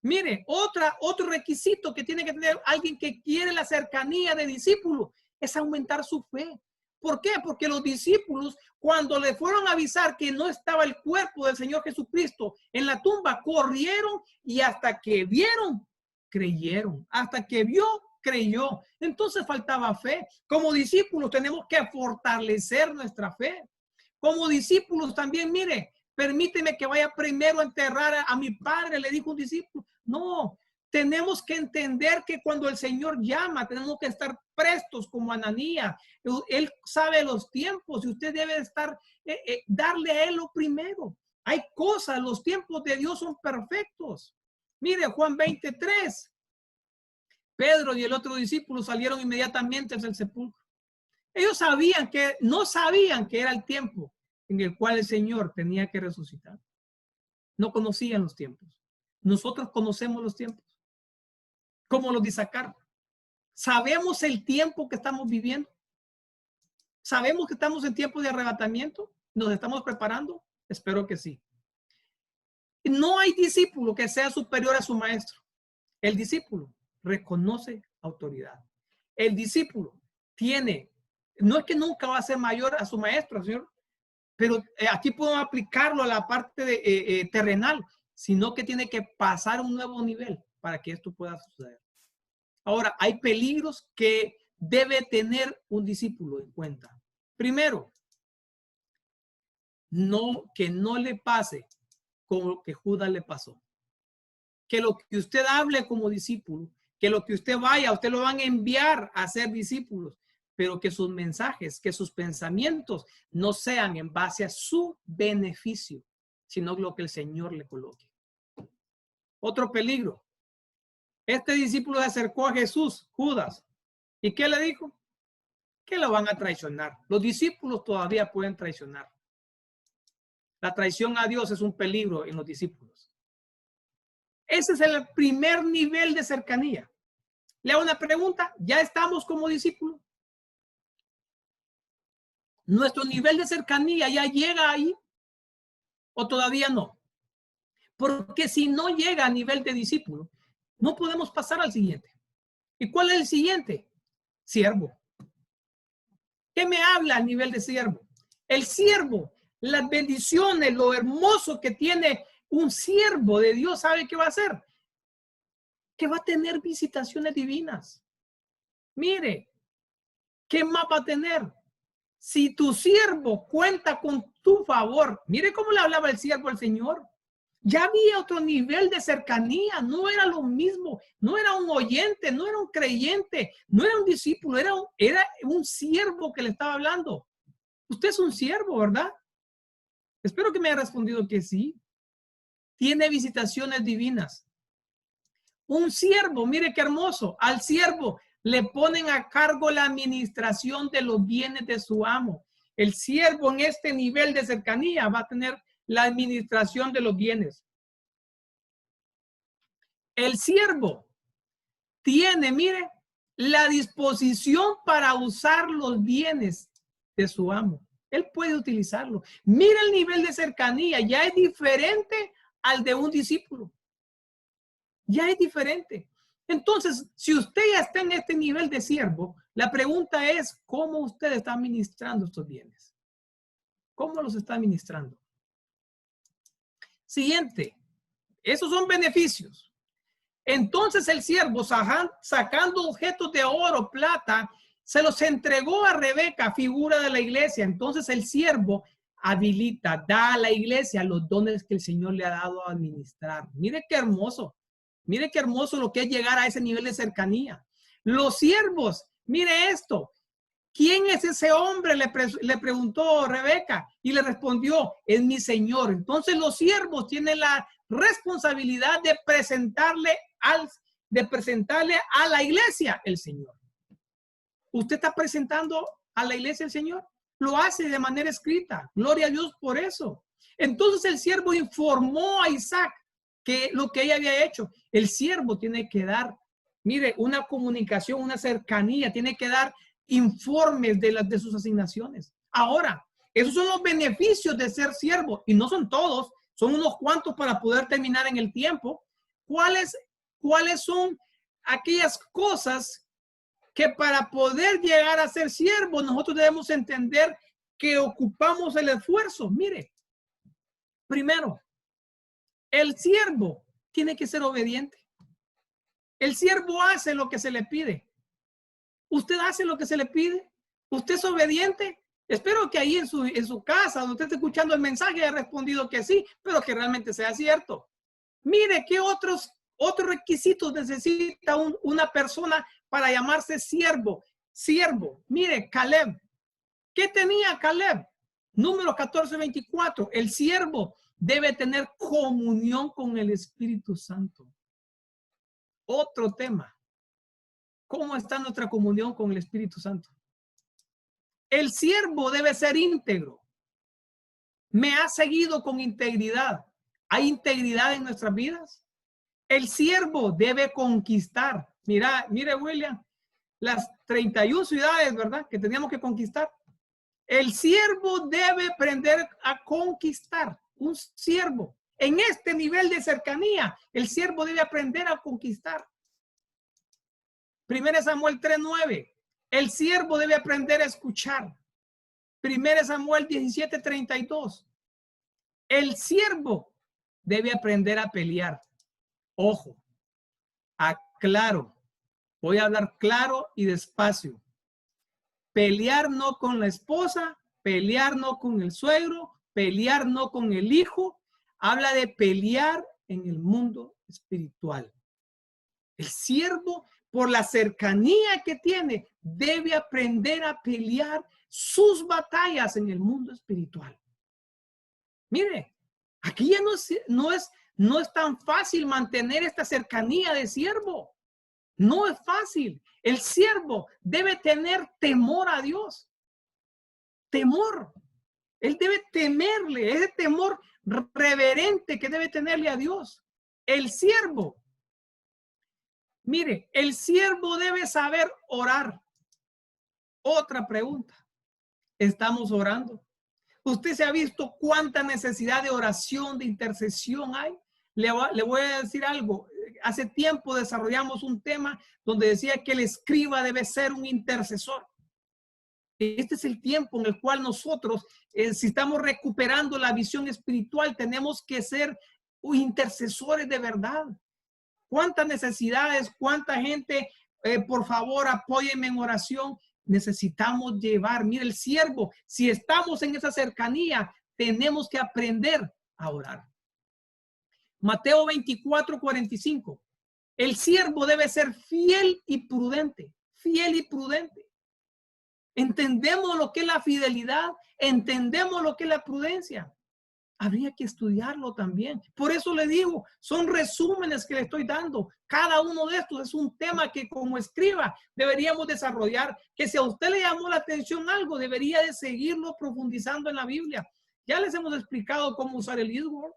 Mire, otro requisito que tiene que tener alguien que quiere la cercanía de discípulo es aumentar su fe. ¿Por qué? Porque los discípulos, cuando le fueron a avisar que no estaba el cuerpo del Señor Jesucristo en la tumba, corrieron y hasta que vieron, creyeron. Hasta que vio, creyó. Entonces faltaba fe. Como discípulos tenemos que fortalecer nuestra fe. Como discípulos también, mire, permíteme que vaya primero a enterrar a mi padre, le dijo un discípulo. No, tenemos que entender que cuando el Señor llama, tenemos que estar prestos como Ananías. Él sabe los tiempos y usted debe estar, darle a él lo primero. Hay cosas, los tiempos de Dios son perfectos. Mire, Juan 23. Pedro y el otro discípulo salieron inmediatamente hacia el sepulcro. Ellos no sabían que era el tiempo en el cual el Señor tenía que resucitar. No conocían los tiempos. Nosotros conocemos los tiempos. Como los de Isaacar. ¿Sabemos el tiempo que estamos viviendo? ¿Sabemos que estamos en tiempo de arrebatamiento? ¿Nos estamos preparando? Espero que sí. No hay discípulo que sea superior a su maestro. El discípulo reconoce autoridad. El discípulo tiene, no es que nunca va a ser mayor a su maestro, Señor, pero aquí podemos aplicarlo a la parte de, terrenal, sino que tiene que pasar un nuevo nivel para que esto pueda suceder. Ahora, hay peligros que debe tener un discípulo en cuenta. Primero, que no le pase como lo que Judas le pasó. Que lo que usted hable como discípulo, que lo que usted vaya, usted lo van a enviar a ser discípulos, pero que sus mensajes, que sus pensamientos no sean en base a su beneficio, sino lo que el Señor le coloque. Otro peligro. Este discípulo se acercó a Jesús, Judas. ¿Y qué le dijo? Que lo van a traicionar. Los discípulos todavía pueden traicionar. La traición a Dios es un peligro en los discípulos. Ese es el primer nivel de cercanía. Le hago una pregunta. ¿Ya estamos como discípulos? ¿Nuestro nivel de cercanía ya llega ahí? ¿O todavía no? Porque si no llega a nivel de discípulo, no podemos pasar al siguiente. ¿Y cuál es el siguiente? Siervo. ¿Qué me habla a nivel de siervo? El siervo, las bendiciones, lo hermoso que tiene un siervo de Dios, ¿sabe qué va a hacer? Que va a tener visitaciones divinas. Mire, ¿qué más va a tener? Si tu siervo cuenta con tu favor, mire cómo le hablaba el siervo al Señor. Ya había otro nivel de cercanía, no era lo mismo, no era un oyente, no era un creyente, no era un discípulo, era un siervo que le estaba hablando. Usted es un siervo, ¿verdad? Espero que me haya respondido que sí. Tiene visitaciones divinas. Un siervo, mire qué hermoso, al siervo le ponen a cargo la administración de los bienes de su amo. El siervo en este nivel de cercanía va a tener la administración de los bienes. El siervo tiene, mire, la disposición para usar los bienes de su amo. Él puede utilizarlo. Mira el nivel de cercanía, ya es diferente al de un discípulo. Ya es diferente. Entonces, si usted ya está en este nivel de siervo, la pregunta es, ¿cómo usted está administrando estos bienes? ¿Cómo los está administrando? Siguiente, esos son beneficios. Entonces el siervo, sacando objetos de oro, plata, se los entregó a Rebeca, figura de la iglesia. Entonces el siervo habilita, da a la iglesia los dones que el Señor le ha dado a administrar. Mire qué hermoso. Mire qué hermoso lo que es llegar a ese nivel de cercanía. Los siervos, mire esto. ¿Quién es ese hombre? Le preguntó Rebeca y le respondió, es mi Señor. Entonces los siervos tienen la responsabilidad de presentarle a la iglesia el Señor. ¿Usted está presentando a la iglesia el Señor? Lo hace de manera escrita. Gloria a Dios por eso. Entonces el siervo informó a Isaac que lo que ella había hecho. El siervo tiene que dar, mire, una comunicación, una cercanía, tiene que dar informes de sus asignaciones. Ahora, esos son los beneficios de ser siervo y no son todos, son unos cuantos para poder terminar en el tiempo. ¿Cuáles son aquellas cosas que para poder llegar a ser siervo nosotros debemos entender que ocupamos el esfuerzo? Mire, primero, el siervo tiene que ser obediente. El siervo hace lo que se le pide. ¿Usted hace lo que se le pide? ¿Usted es obediente? Espero que ahí en su casa, donde usted esté escuchando el mensaje, haya respondido que sí, pero que realmente sea cierto. Mire, ¿qué otros requisitos necesita una persona para llamarse siervo? Siervo. Mire, Caleb. ¿Qué tenía Caleb? Número 14:24. El siervo debe tener comunión con el Espíritu Santo. Otro tema. ¿Cómo está nuestra comunión con el Espíritu Santo? El siervo debe ser íntegro. Me ha seguido con integridad. ¿Hay integridad en nuestras vidas? El siervo debe conquistar. Mire, William, las 31 ciudades, ¿verdad?, que teníamos que conquistar. El siervo debe aprender a conquistar. Un siervo En este nivel de cercanía, el siervo debe aprender a conquistar. 1 Samuel 3:9. El siervo debe aprender a escuchar. 1 Samuel 17:32. El siervo debe aprender a pelear. Ojo, aclaro. Voy a hablar claro y despacio. Pelear no con la esposa, pelear no con el suegro, pelear no con el hijo. Habla de pelear en el mundo espiritual. El siervo, por la cercanía que tiene, debe aprender a pelear sus batallas en el mundo espiritual. Mire, aquí ya no es tan fácil mantener esta cercanía de siervo. No es fácil. El siervo debe tener temor a Dios. Temor. Él debe temerle, ese temor reverente que debe tenerle a Dios. El siervo. Mire, el siervo debe saber orar. Otra pregunta. ¿Estamos orando? ¿Usted se ha visto cuánta necesidad de oración, de intercesión hay? Le voy a decir algo. Hace tiempo desarrollamos un tema donde decía que el escriba debe ser un intercesor. Este es el tiempo en el cual nosotros, si estamos recuperando la visión espiritual, tenemos que ser intercesores de verdad. ¿Cuántas necesidades, cuánta gente, por favor, apóyenme en oración? Necesitamos llevar, mire, el siervo, si estamos en esa cercanía, tenemos que aprender a orar. Mateo 24:45. El siervo debe ser fiel y prudente, fiel y prudente. Entendemos lo que es la fidelidad, entendemos lo que es la prudencia. Habría que estudiarlo también. Por eso le digo, son resúmenes que le estoy dando. Cada uno de estos es un tema que como escriba deberíamos desarrollar, que si a usted le llamó la atención algo, debería de seguirlo profundizando en la Biblia. Ya les hemos explicado cómo usar el Word.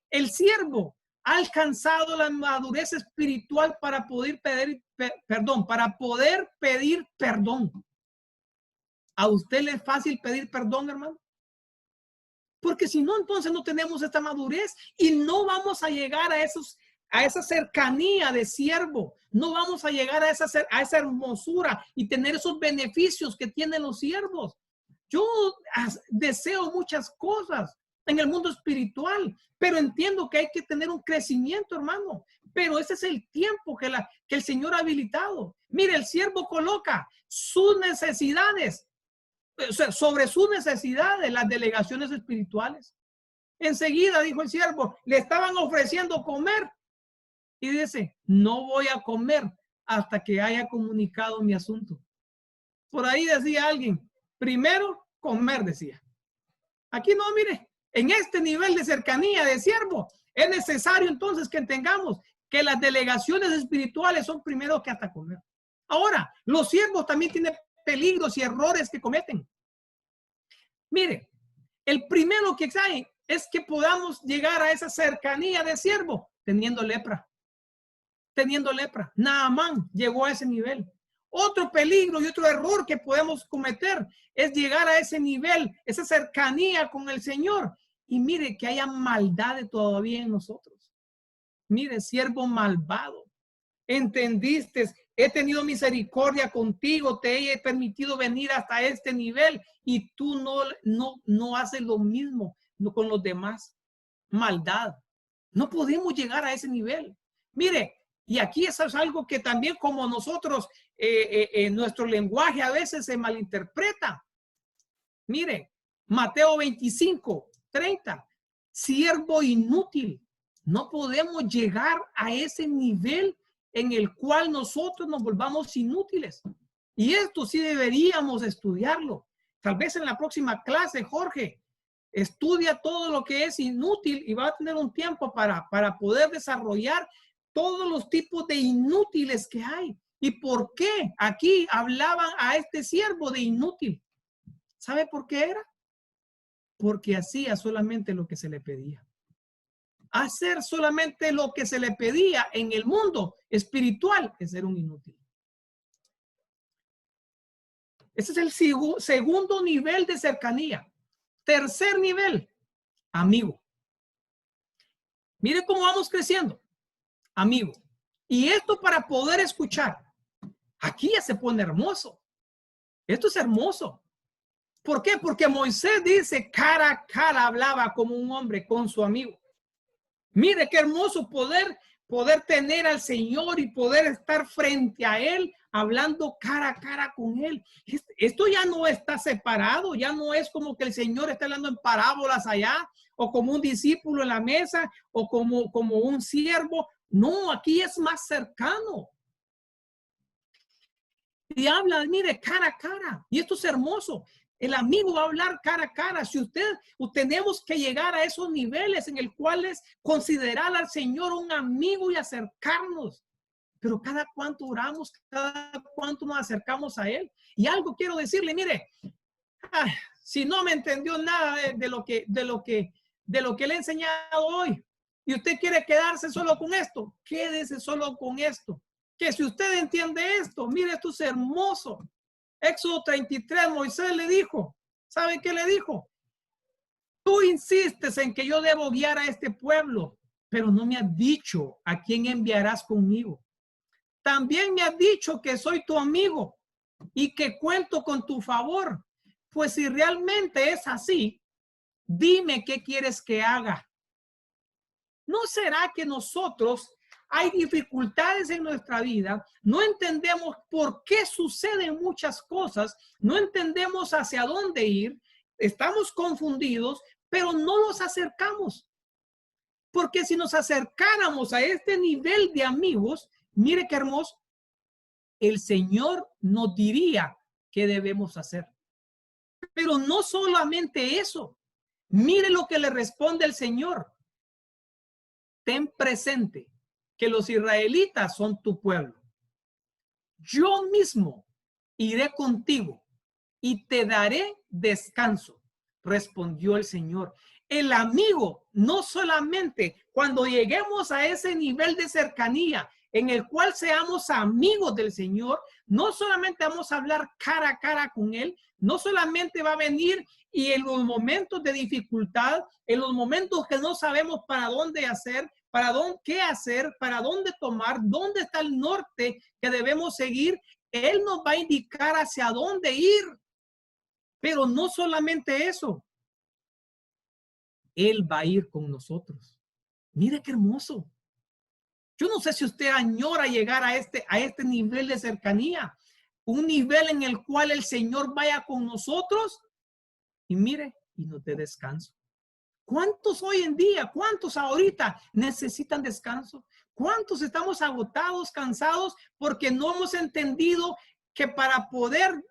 El siervo ha alcanzado la madurez espiritual para poder pedir perdón. ¿A usted le es fácil pedir perdón, hermano? Porque si no, entonces no tenemos esta madurez y no vamos a llegar a esa cercanía de siervo. No vamos a llegar a esa hermosura y tener esos beneficios que tienen los siervos. Yo deseo muchas cosas en el mundo espiritual, pero entiendo que hay que tener un crecimiento, hermano. Pero ese es el tiempo que el Señor ha habilitado. Mire, el siervo coloca sus necesidades, o sea, sobre sus necesidades, las delegaciones espirituales. Enseguida dijo el siervo, le estaban ofreciendo comer y dice, no voy a comer hasta que haya comunicado mi asunto. Por ahí decía alguien, primero comer, decía. Aquí no, mire, en este nivel de cercanía de siervo, es necesario entonces que entendamos que las delegaciones espirituales son primero que hasta comer. Ahora, los siervos también tienen peligros y errores que cometen. Mire, el primero que hay es que podamos llegar a esa cercanía de siervo teniendo lepra. Teniendo lepra. Naamán llegó a ese nivel. Otro peligro y otro error que podemos cometer es llegar a ese nivel, esa cercanía con el Señor. Y mire que haya maldad todavía en nosotros. Mire, siervo malvado. ¿Entendiste? He tenido misericordia contigo, te he permitido venir hasta este nivel y tú no haces lo mismo con los demás. Maldad. No podemos llegar a ese nivel. Mire, y aquí eso es algo que también como nosotros, nuestro lenguaje a veces se malinterpreta. Mire, Mateo 25:30, siervo inútil. No podemos llegar a ese nivel en el cual nosotros nos volvamos inútiles. Y esto sí deberíamos estudiarlo. Tal vez en la próxima clase, Jorge, estudia todo lo que es inútil y va a tener un tiempo para poder desarrollar todos los tipos de inútiles que hay. ¿Y por qué aquí hablaban a este siervo de inútil? ¿Sabe por qué era? Porque hacía solamente lo que se le pedía. Hacer solamente lo que se le pedía en el mundo espiritual es ser un inútil. Ese es el segundo nivel de cercanía. Tercer nivel, amigo. Mire cómo vamos creciendo, amigo. Y esto para poder escuchar. Aquí ya se pone hermoso. Esto es hermoso. ¿Por qué? Porque Moisés dice cara a cara hablaba como un hombre con su amigo. Mire qué hermoso poder tener al Señor y poder estar frente a Él, hablando cara a cara con Él. Esto ya no está separado, ya no es como que el Señor está hablando en parábolas allá, o como un discípulo en la mesa, o como un siervo. No, aquí es más cercano. Y habla, mire, cara a cara. Y esto es hermoso. El amigo va a hablar cara a cara. Si tenemos que llegar a esos niveles en el cuales considerar al Señor un amigo y acercarnos. Pero cada cuánto oramos, cada cuánto nos acercamos a Él. Y algo quiero decirle, mire, si no me entendió nada de lo que le he enseñado hoy, y usted quiere quedarse solo con esto, quédese solo con esto. Que si usted entiende esto, mire, esto es hermoso. Éxodo 33, Moisés le dijo, ¿sabe qué le dijo? Tú insistes en que yo debo guiar a este pueblo, pero no me has dicho a quién enviarás conmigo. También me has dicho que soy tu amigo y que cuento con tu favor. Pues si realmente es así, dime qué quieres que haga. ¿No será que nosotros hay dificultades en nuestra vida, no entendemos por qué suceden muchas cosas, no entendemos hacia dónde ir, estamos confundidos, pero no nos acercamos? Porque si nos acercáramos a este nivel de amigos, mire qué hermoso, el Señor nos diría qué debemos hacer. Pero no solamente eso, mire lo que le responde el Señor. Ten presente que los israelitas son tu pueblo. Yo mismo iré contigo y te daré descanso, respondió el Señor. El amigo, no solamente cuando lleguemos a ese nivel de cercanía en el cual seamos amigos del Señor, no solamente vamos a hablar cara a cara con Él, no solamente va a venir y en los momentos de dificultad, en los momentos que no sabemos para dónde hacer, qué hacer, para dónde tomar, dónde está el norte que debemos seguir, Él nos va a indicar hacia dónde ir. Pero no solamente eso, Él va a ir con nosotros. Mire qué hermoso. Yo no sé si usted añora llegar a este nivel de cercanía, un nivel en el cual el Señor vaya con nosotros y mire, y nos dé descanso. ¿Cuántos hoy en día, cuántos ahorita necesitan descanso? ¿Cuántos estamos agotados, cansados, porque no hemos entendido que para poder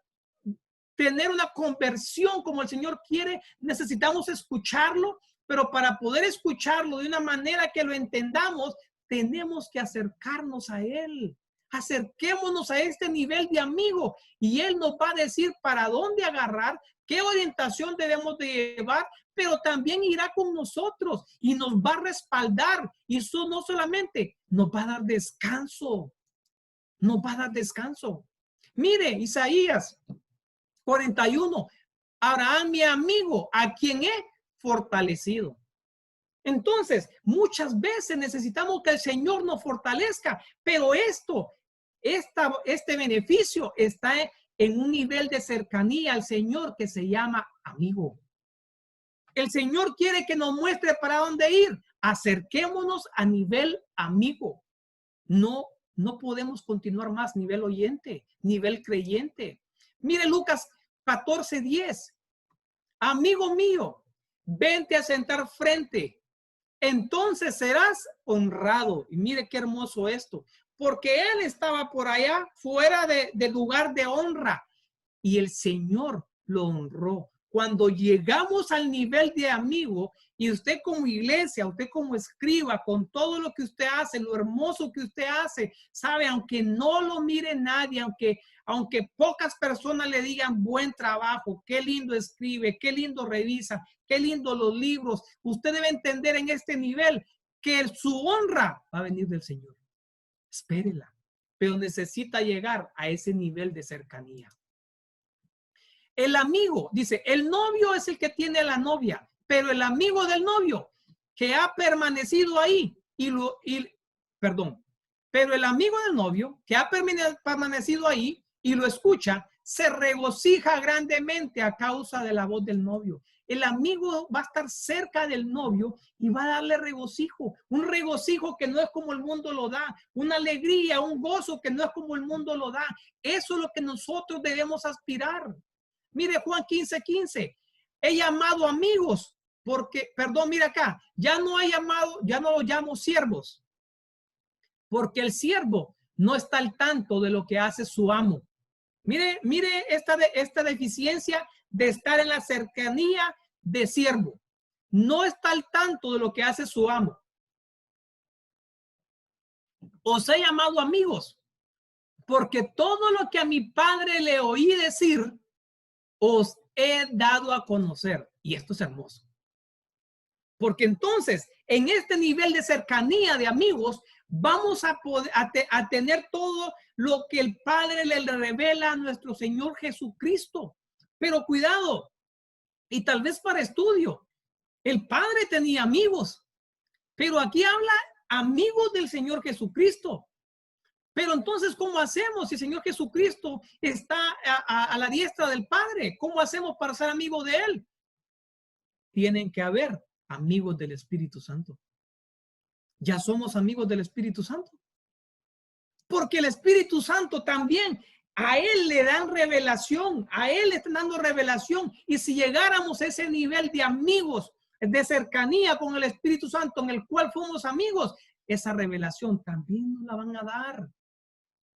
tener una conversión como el Señor quiere, necesitamos escucharlo, pero para poder escucharlo de una manera que lo entendamos, tenemos que acercarnos a Él. Acerquémonos a este nivel de amigo y Él nos va a decir para dónde agarrar, qué orientación debemos de llevar, pero también irá con nosotros y nos va a respaldar. Y eso no solamente nos va a dar descanso, nos va a dar descanso. Mire, Isaías 41, Abraham mi amigo, a quien he fortalecido. Entonces, muchas veces necesitamos que el Señor nos fortalezca, pero este beneficio está en un nivel de cercanía al Señor que se llama amigo. El Señor quiere que nos muestre para dónde ir. Acerquémonos a nivel amigo. No podemos continuar más nivel oyente, nivel creyente. Mire Lucas 14:10. Amigo mío, vente a sentar frente. Entonces serás honrado. Y mire qué hermoso esto. Porque él estaba por allá, fuera de lugar de honra. Y el Señor lo honró. Cuando llegamos al nivel de amigo, y usted como iglesia, usted como escriba, con todo lo que usted hace, lo hermoso que usted hace, sabe, aunque no lo mire nadie, aunque pocas personas le digan buen trabajo, qué lindo escribe, qué lindo revisa, qué lindo los libros, usted debe entender en este nivel que su honra va a venir del Señor. Espérela, pero necesita llegar a ese nivel de cercanía. El amigo, dice, el novio es el que tiene a la novia, pero el amigo del novio que ha permanecido ahí pero el amigo del novio que ha permanecido ahí y lo escucha, se regocija grandemente a causa de la voz del novio. El amigo va a estar cerca del novio y va a darle regocijo, un regocijo que no es como el mundo lo da, una alegría, un gozo que no es como el mundo lo da. Eso es lo que nosotros debemos aspirar. Mire Juan 15:15, he llamado amigos porque, mira acá, ya no los llamo siervos, porque el siervo no está al tanto de lo que hace su amo. Mire esta deficiencia de estar en la cercanía de siervo. No está al tanto de lo que hace su amo. Os he llamado amigos, porque todo lo que a mi padre le oí decir, os he dado a conocer. Y esto es hermoso. Porque entonces, en este nivel de cercanía de amigos, vamos a poder a tener todo lo que el Padre le revela a nuestro Señor Jesucristo. Pero cuidado, y tal vez para estudio, el Padre tenía amigos, pero aquí habla amigos del Señor Jesucristo. Pero entonces, ¿cómo hacemos si el Señor Jesucristo está a la diestra del Padre? ¿Cómo hacemos para ser amigos de Él? Tienen que haber amigos del Espíritu Santo. Ya somos amigos del Espíritu Santo. Porque el Espíritu Santo también, a Él le dan revelación, a Él le están dando revelación. Y si llegáramos a ese nivel de amigos, de cercanía con el Espíritu Santo, en el cual fuimos amigos, esa revelación también nos la van a dar.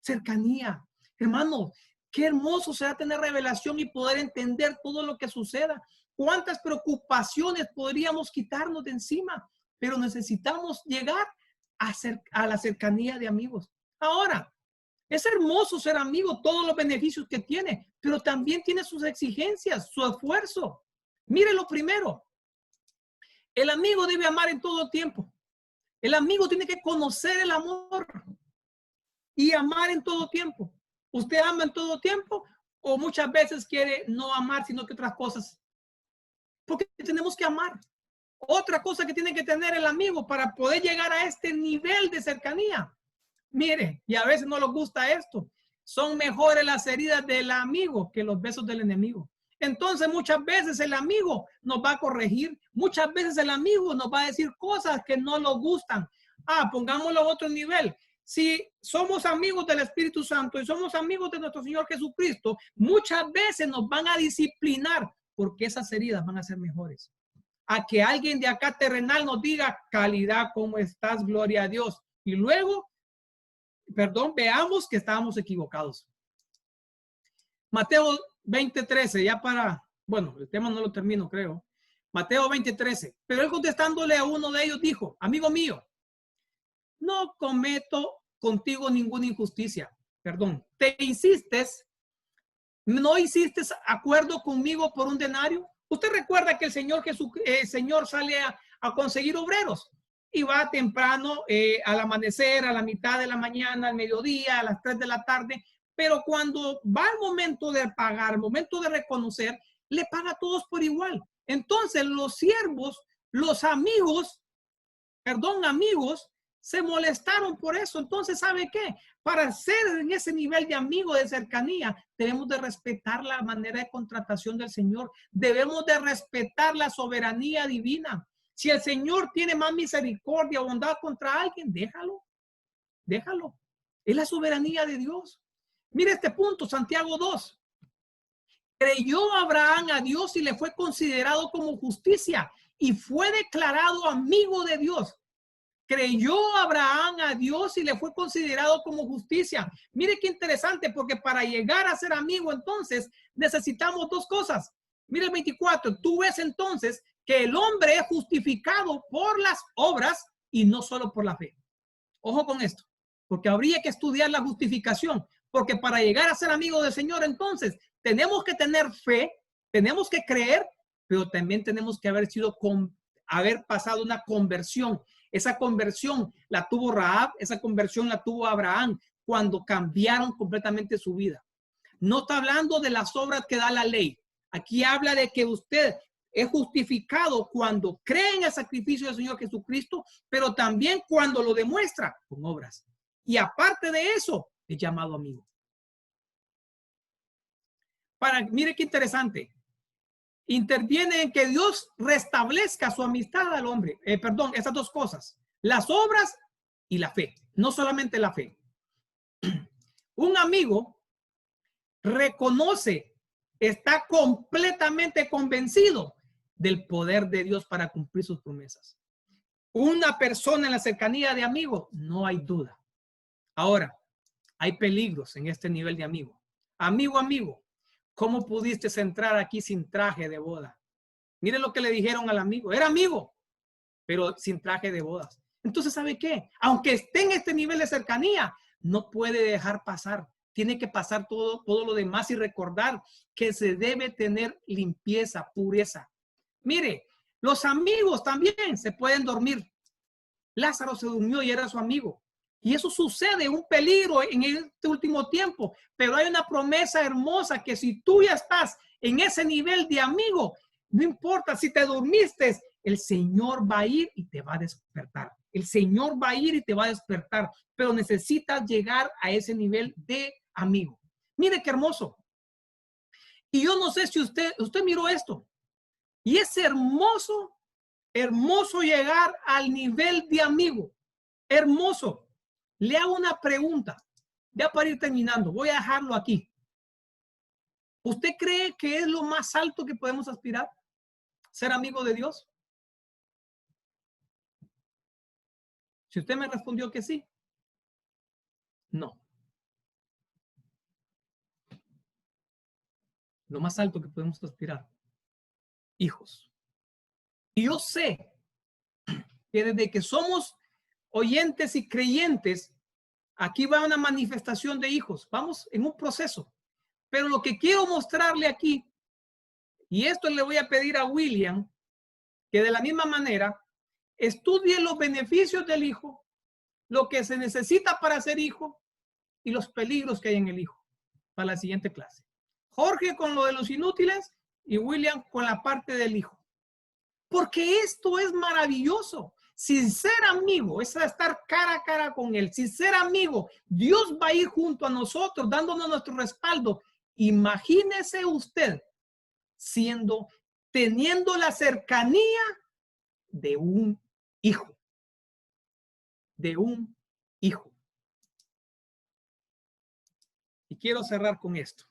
Cercanía. Hermano, qué hermoso será tener revelación y poder entender todo lo que suceda. Cuántas preocupaciones podríamos quitarnos de encima, pero necesitamos llegar a la cercanía de amigos. Ahora, es hermoso ser amigo, todos los beneficios que tiene, pero también tiene sus exigencias, su esfuerzo. Mire lo primero, el amigo debe amar en todo tiempo. El amigo tiene que conocer el amor y amar en todo tiempo. ¿Usted ama en todo tiempo o muchas veces quiere no amar, sino que otras cosas? Porque tenemos que amar. Otra cosa que tiene que tener el amigo para poder llegar a este nivel de cercanía. Mire, y a veces no nos gusta esto. Son mejores las heridas del amigo que los besos del enemigo. Entonces muchas veces el amigo nos va a corregir. Muchas veces el amigo nos va a decir cosas que no nos gustan. Pongámoslo a otro nivel. Si somos amigos del Espíritu Santo y somos amigos de nuestro Señor Jesucristo, muchas veces nos van a disciplinar porque esas heridas van a ser mejores. A que alguien de acá terrenal nos diga, calidad, ¿cómo estás? Gloria a Dios. Y luego, veamos que estábamos equivocados. Mateo 20:13, ya el tema no lo termino, creo. Mateo 20:13. Pero él contestándole a uno de ellos dijo, amigo mío, no cometo contigo ninguna injusticia. ¿No hiciste acuerdo conmigo por un denario? Usted recuerda que el Señor sale a conseguir obreros y va temprano al amanecer, a la mitad de la mañana, al mediodía, a las 3 de la tarde. Pero cuando va el momento de pagar, el momento de reconocer, le paga a todos por igual. Entonces los siervos, los amigos, se molestaron por eso. Entonces, ¿sabe qué? Para ser en ese nivel de amigo, de cercanía, debemos de respetar la manera de contratación del Señor. Debemos de respetar la soberanía divina. Si el Señor tiene más misericordia o bondad contra alguien, déjalo. Es la soberanía de Dios. Mire este punto, Santiago 2. Creyó Abraham a Dios y le fue considerado como justicia y fue declarado amigo de Dios. Creyó Abraham a Dios y le fue considerado como justicia. Mire qué interesante, porque para llegar a ser amigo, entonces, necesitamos dos cosas. Mire el 24. Tú ves entonces que el hombre es justificado por las obras y no solo por la fe. Ojo con esto, porque habría que estudiar la justificación, porque para llegar a ser amigo del Señor, entonces, tenemos que tener fe, tenemos que creer, pero también tenemos que haber pasado una conversión. Esa conversión la tuvo Rahab, esa conversión la tuvo Abraham cuando cambiaron completamente su vida. No está hablando de las obras que da la ley. Aquí habla de que usted es justificado cuando cree en el sacrificio del Señor Jesucristo, pero también cuando lo demuestra con obras. Y aparte de eso, es llamado amigo. Mire qué interesante. Interviene en que Dios restablezca su amistad al hombre. Esas dos cosas, las obras y la fe, no solamente la fe. Un amigo reconoce, está completamente convencido del poder de Dios para cumplir sus promesas. Una persona en la cercanía de amigo, no hay duda. Ahora, hay peligros en este nivel de amigo. Amigo, ¿cómo pudiste entrar aquí sin traje de boda? Mire lo que le dijeron al amigo. Era amigo, pero sin traje de bodas. Entonces, ¿sabe qué? Aunque esté en este nivel de cercanía, no puede dejar pasar. Tiene que pasar todo lo demás y recordar que se debe tener limpieza, pureza. Mire, los amigos también se pueden dormir. Lázaro se durmió y era su amigo. Y eso sucede, un peligro en este último tiempo. Pero hay una promesa hermosa que si tú ya estás en ese nivel de amigo, no importa si te dormiste, el Señor va a ir y te va a despertar. El Señor va a ir y te va a despertar. Pero necesitas llegar a ese nivel de amigo. Mire qué hermoso. Y yo no sé si usted miró esto. Y es hermoso llegar al nivel de amigo. Hermoso. Le hago una pregunta. Ya para ir terminando, voy a dejarlo aquí. ¿Usted cree que es lo más alto que podemos aspirar? ¿Ser amigo de Dios? Si usted me respondió que sí, no. Lo más alto que podemos aspirar, hijos. Y yo sé que desde que somos oyentes y creyentes, aquí va una manifestación de hijos. Vamos en un proceso. Pero lo que quiero mostrarle aquí, y esto le voy a pedir a William, que de la misma manera estudie los beneficios del hijo, lo que se necesita para ser hijo y los peligros que hay en el hijo para la siguiente clase. Jorge con lo de los inútiles y William con la parte del hijo. Porque esto es maravilloso. Sin ser amigo, es estar cara a cara con él. Sin ser amigo, Dios va a ir junto a nosotros, dándonos nuestro respaldo. Imagínese usted teniendo la cercanía de un hijo. De un hijo. Y quiero cerrar con esto.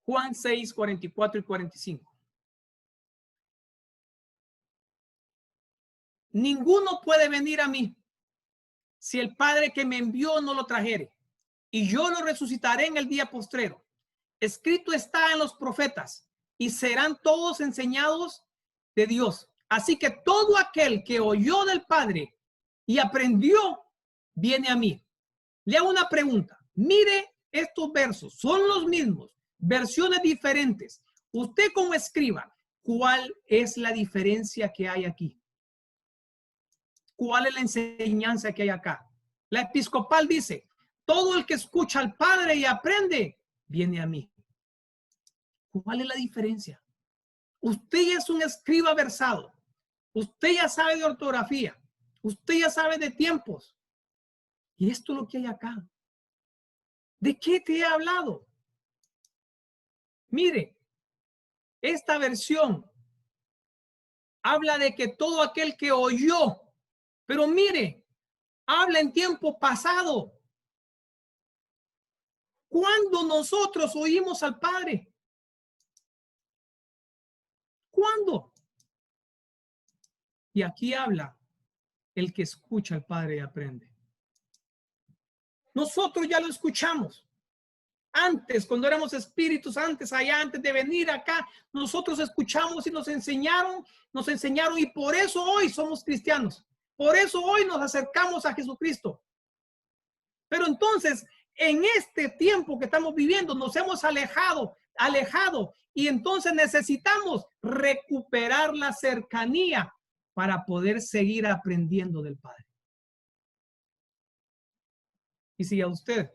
Juan 6, 44 y 45. Ninguno puede venir a mí si el Padre que me envió no lo trajere, y yo lo resucitaré en el día postrero. Escrito está en los profetas, y serán todos enseñados de Dios. Así que todo aquel que oyó del Padre y aprendió, viene a mí. Le hago una pregunta. Mire estos versos, son los mismos, versiones diferentes. Usted como escriba, ¿cuál es la diferencia que hay aquí? ¿Cuál es la enseñanza que hay acá? La episcopal dice, todo el que escucha al Padre y aprende, viene a mí. ¿Cuál es la diferencia? Usted ya es un escriba versado. Usted ya sabe de ortografía. Usted ya sabe de tiempos. Y esto es lo que hay acá. ¿De qué te he hablado? Mire, esta versión habla de que todo aquel que oyó, pero mire, habla en tiempo pasado. ¿Cuándo nosotros oímos al Padre? ¿Cuándo? Y aquí habla el que escucha al Padre y aprende. Nosotros ya lo escuchamos. Antes, cuando éramos espíritus, antes de venir acá, nosotros escuchamos y nos enseñaron y por eso hoy somos cristianos. Por eso hoy nos acercamos a Jesucristo. Pero entonces, en este tiempo que estamos viviendo, nos hemos alejado y entonces necesitamos recuperar la cercanía para poder seguir aprendiendo del Padre. Y si a usted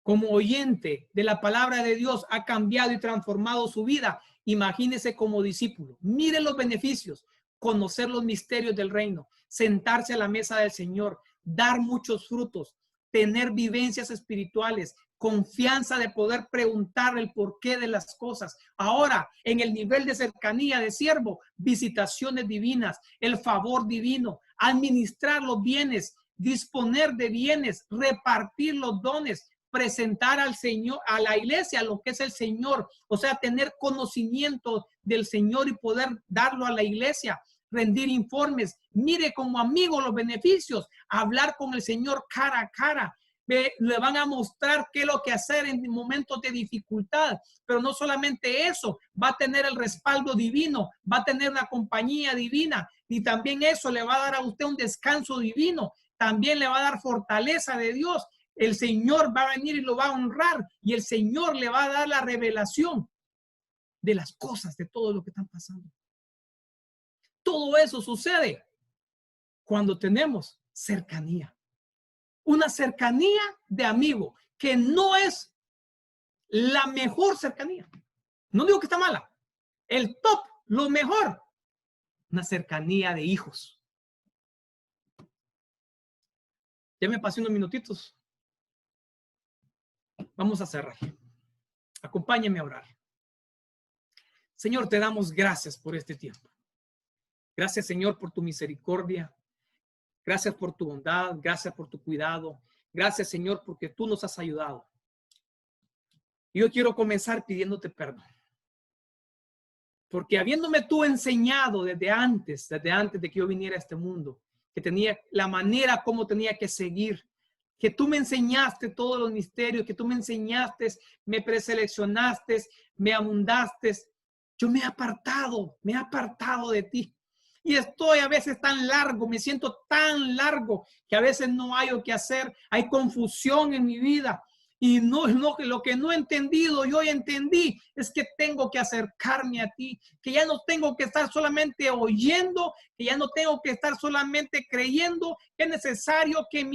como oyente de la palabra de Dios ha cambiado y transformado su vida, imagínese como discípulo. Mire los beneficios, conocer los misterios del reino, sentarse a la mesa del Señor, dar muchos frutos, tener vivencias espirituales, confianza de poder preguntar el porqué de las cosas. Ahora, en el nivel de cercanía de siervo, visitaciones divinas, el favor divino, administrar los bienes, disponer de bienes, repartir los dones, presentar al Señor, a la iglesia, lo que es el Señor, o sea, tener conocimiento del Señor y poder darlo a la iglesia, rendir informes, mire como amigo los beneficios, hablar con el Señor cara a cara, le van a mostrar qué es lo que hacer en momentos de dificultad, pero no solamente eso, va a tener el respaldo divino, va a tener una compañía divina y también eso le va a dar a usted un descanso divino, también le va a dar fortaleza de Dios. El Señor va a venir y lo va a honrar y el Señor le va a dar la revelación de las cosas, de todo lo que están pasando. Todo eso sucede cuando tenemos cercanía. Una cercanía de amigo que no es la mejor cercanía. No digo que está mala. El top, lo mejor. Una cercanía de hijos. Ya me pasé unos minutitos. Vamos a cerrar. Acompáñame a orar. Señor, te damos gracias por este tiempo. Gracias, Señor, por tu misericordia. Gracias por tu bondad. Gracias por tu cuidado. Gracias, Señor, porque tú nos has ayudado. Y yo quiero comenzar pidiéndote perdón. Porque habiéndome tú enseñado desde antes de que yo viniera a este mundo, que tenía la manera como tenía que seguir, que tú me enseñaste todos los misterios, que tú me enseñaste, me preseleccionaste, me abundaste, yo me he apartado de ti. Y estoy a veces tan largo, me siento tan largo que a veces no hay lo que hacer, hay confusión en mi vida. Y lo que no he entendido, yo entendí, es que tengo que acercarme a ti, que ya no tengo que estar solamente oyendo, que ya no tengo que estar solamente creyendo, que es necesario que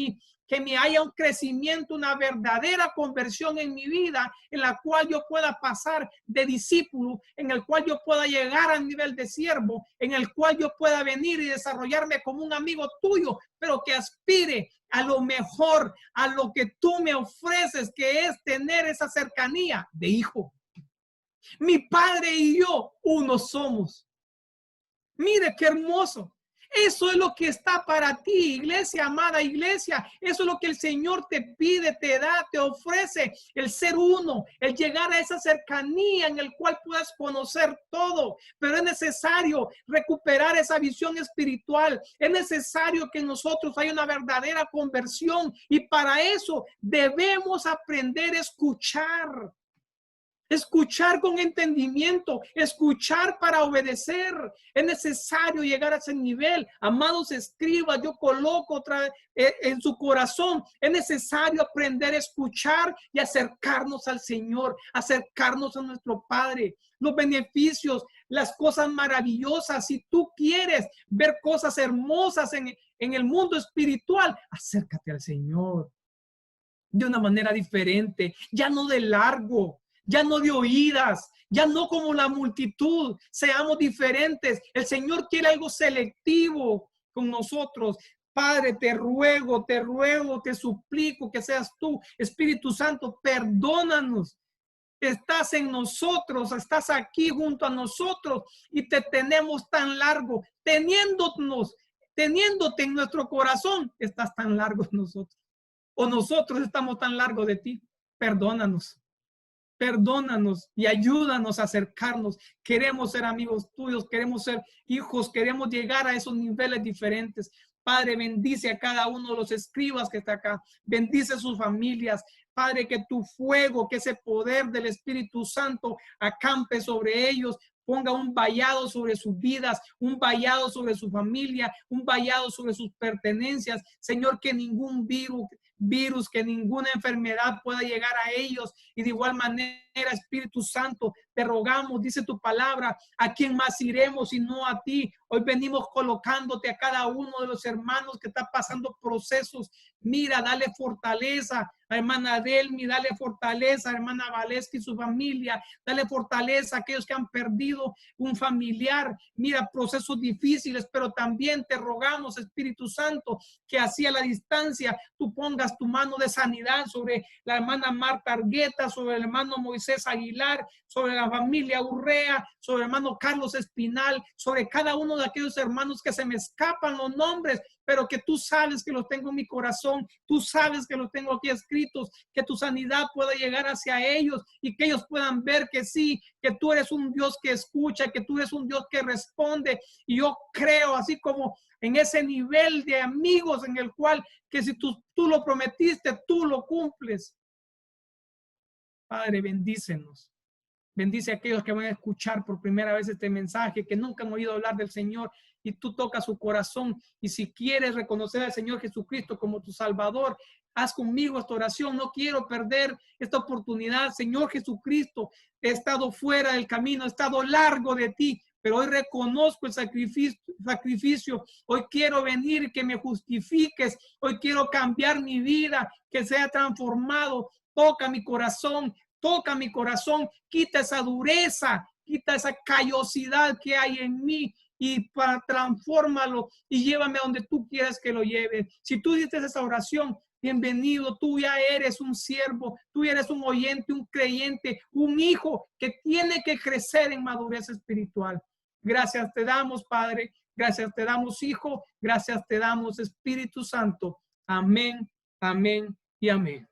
me haya un crecimiento, una verdadera conversión en mi vida, en la cual yo pueda pasar de discípulo, en el cual yo pueda llegar al nivel de siervo, en el cual yo pueda venir y desarrollarme como un amigo tuyo, pero que aspire a lo mejor, a lo que tú me ofreces, que es tener esa cercanía de hijo. Mi padre y yo, uno somos. Mire qué hermoso. Eso es lo que está para ti, iglesia, amada iglesia. Eso es lo que el Señor te pide, te da, te ofrece. El ser uno, el llegar a esa cercanía en el cual puedas conocer todo. Pero es necesario recuperar esa visión espiritual. Es necesario que en nosotros haya una verdadera conversión. Y para eso debemos aprender a escuchar. Escuchar con entendimiento, escuchar para obedecer. Es necesario llegar a ese nivel. Amados escribas, yo coloco otra vez en su corazón. Es necesario aprender a escuchar y acercarnos al Señor, acercarnos a nuestro Padre. Los beneficios, las cosas maravillosas. Si tú quieres ver cosas hermosas en el mundo espiritual, acércate al Señor de una manera diferente, ya no de largo. Ya no de oídas, ya no como la multitud, seamos diferentes. El Señor quiere algo selectivo con nosotros. Padre, te ruego, te suplico que seas tú, Espíritu Santo, perdónanos. Estás en nosotros, estás aquí junto a nosotros y te tenemos tan largo, teniéndote en nuestro corazón, estás tan largo de nosotros. O nosotros estamos tan largos de ti. Perdónanos. Perdónanos y ayúdanos a acercarnos. Queremos ser amigos tuyos, queremos ser hijos, queremos llegar a esos niveles diferentes. Padre, bendice a cada uno de los escribas que está acá. Bendice sus familias. Padre, que tu fuego, que ese poder del Espíritu Santo acampe sobre ellos. Ponga un vallado sobre sus vidas, un vallado sobre su familia, un vallado sobre sus pertenencias. Señor, que ningún virus, que ninguna enfermedad pueda llegar a ellos. Y de igual manera, Espíritu Santo, te rogamos, dice tu palabra, ¿a quién más iremos y no a ti? Hoy venimos colocándote a cada uno de los hermanos que está pasando procesos. Mira, dale fortaleza a hermana Delmi, dale fortaleza a hermana Valesca y su familia, dale fortaleza a aquellos que han perdido un familiar. Mira, procesos difíciles, pero también te rogamos, Espíritu Santo, que así a la distancia tú pongas tu mano de sanidad sobre la hermana Marta Argueta, sobre el hermano Moisés Aguilar, sobre la familia Urrea, sobre el hermano Carlos Espinal, sobre cada uno de aquellos hermanos que se me escapan los nombres, pero que tú sabes que los tengo en mi corazón, tú sabes que los tengo aquí escritos, que tu sanidad pueda llegar hacia ellos y que ellos puedan ver que sí, que tú eres un Dios que escucha, que tú eres un Dios que responde. Y yo creo, así como en ese nivel de amigos en el cual, que si tú lo prometiste, tú lo cumples. Padre, bendícenos. Bendice a aquellos que van a escuchar por primera vez este mensaje, que nunca han oído hablar del Señor, y tú tocas su corazón. Y si quieres reconocer al Señor Jesucristo como tu Salvador, haz conmigo esta oración. No quiero perder esta oportunidad. Señor Jesucristo, he estado fuera del camino, he estado largo de ti, pero hoy reconozco el sacrificio. Hoy quiero venir, que me justifiques. Hoy quiero cambiar mi vida, que sea transformado. Toca mi corazón. Toca mi corazón, quita esa dureza, quita esa callosidad que hay en mí y transfórmalo y llévame a donde tú quieras que lo lleve. Si tú dices esa oración, bienvenido, tú ya eres un siervo, tú ya eres un oyente, un creyente, un hijo que tiene que crecer en madurez espiritual. Gracias te damos, Padre, gracias te damos, Hijo, gracias te damos, Espíritu Santo. Amén, amén y amén.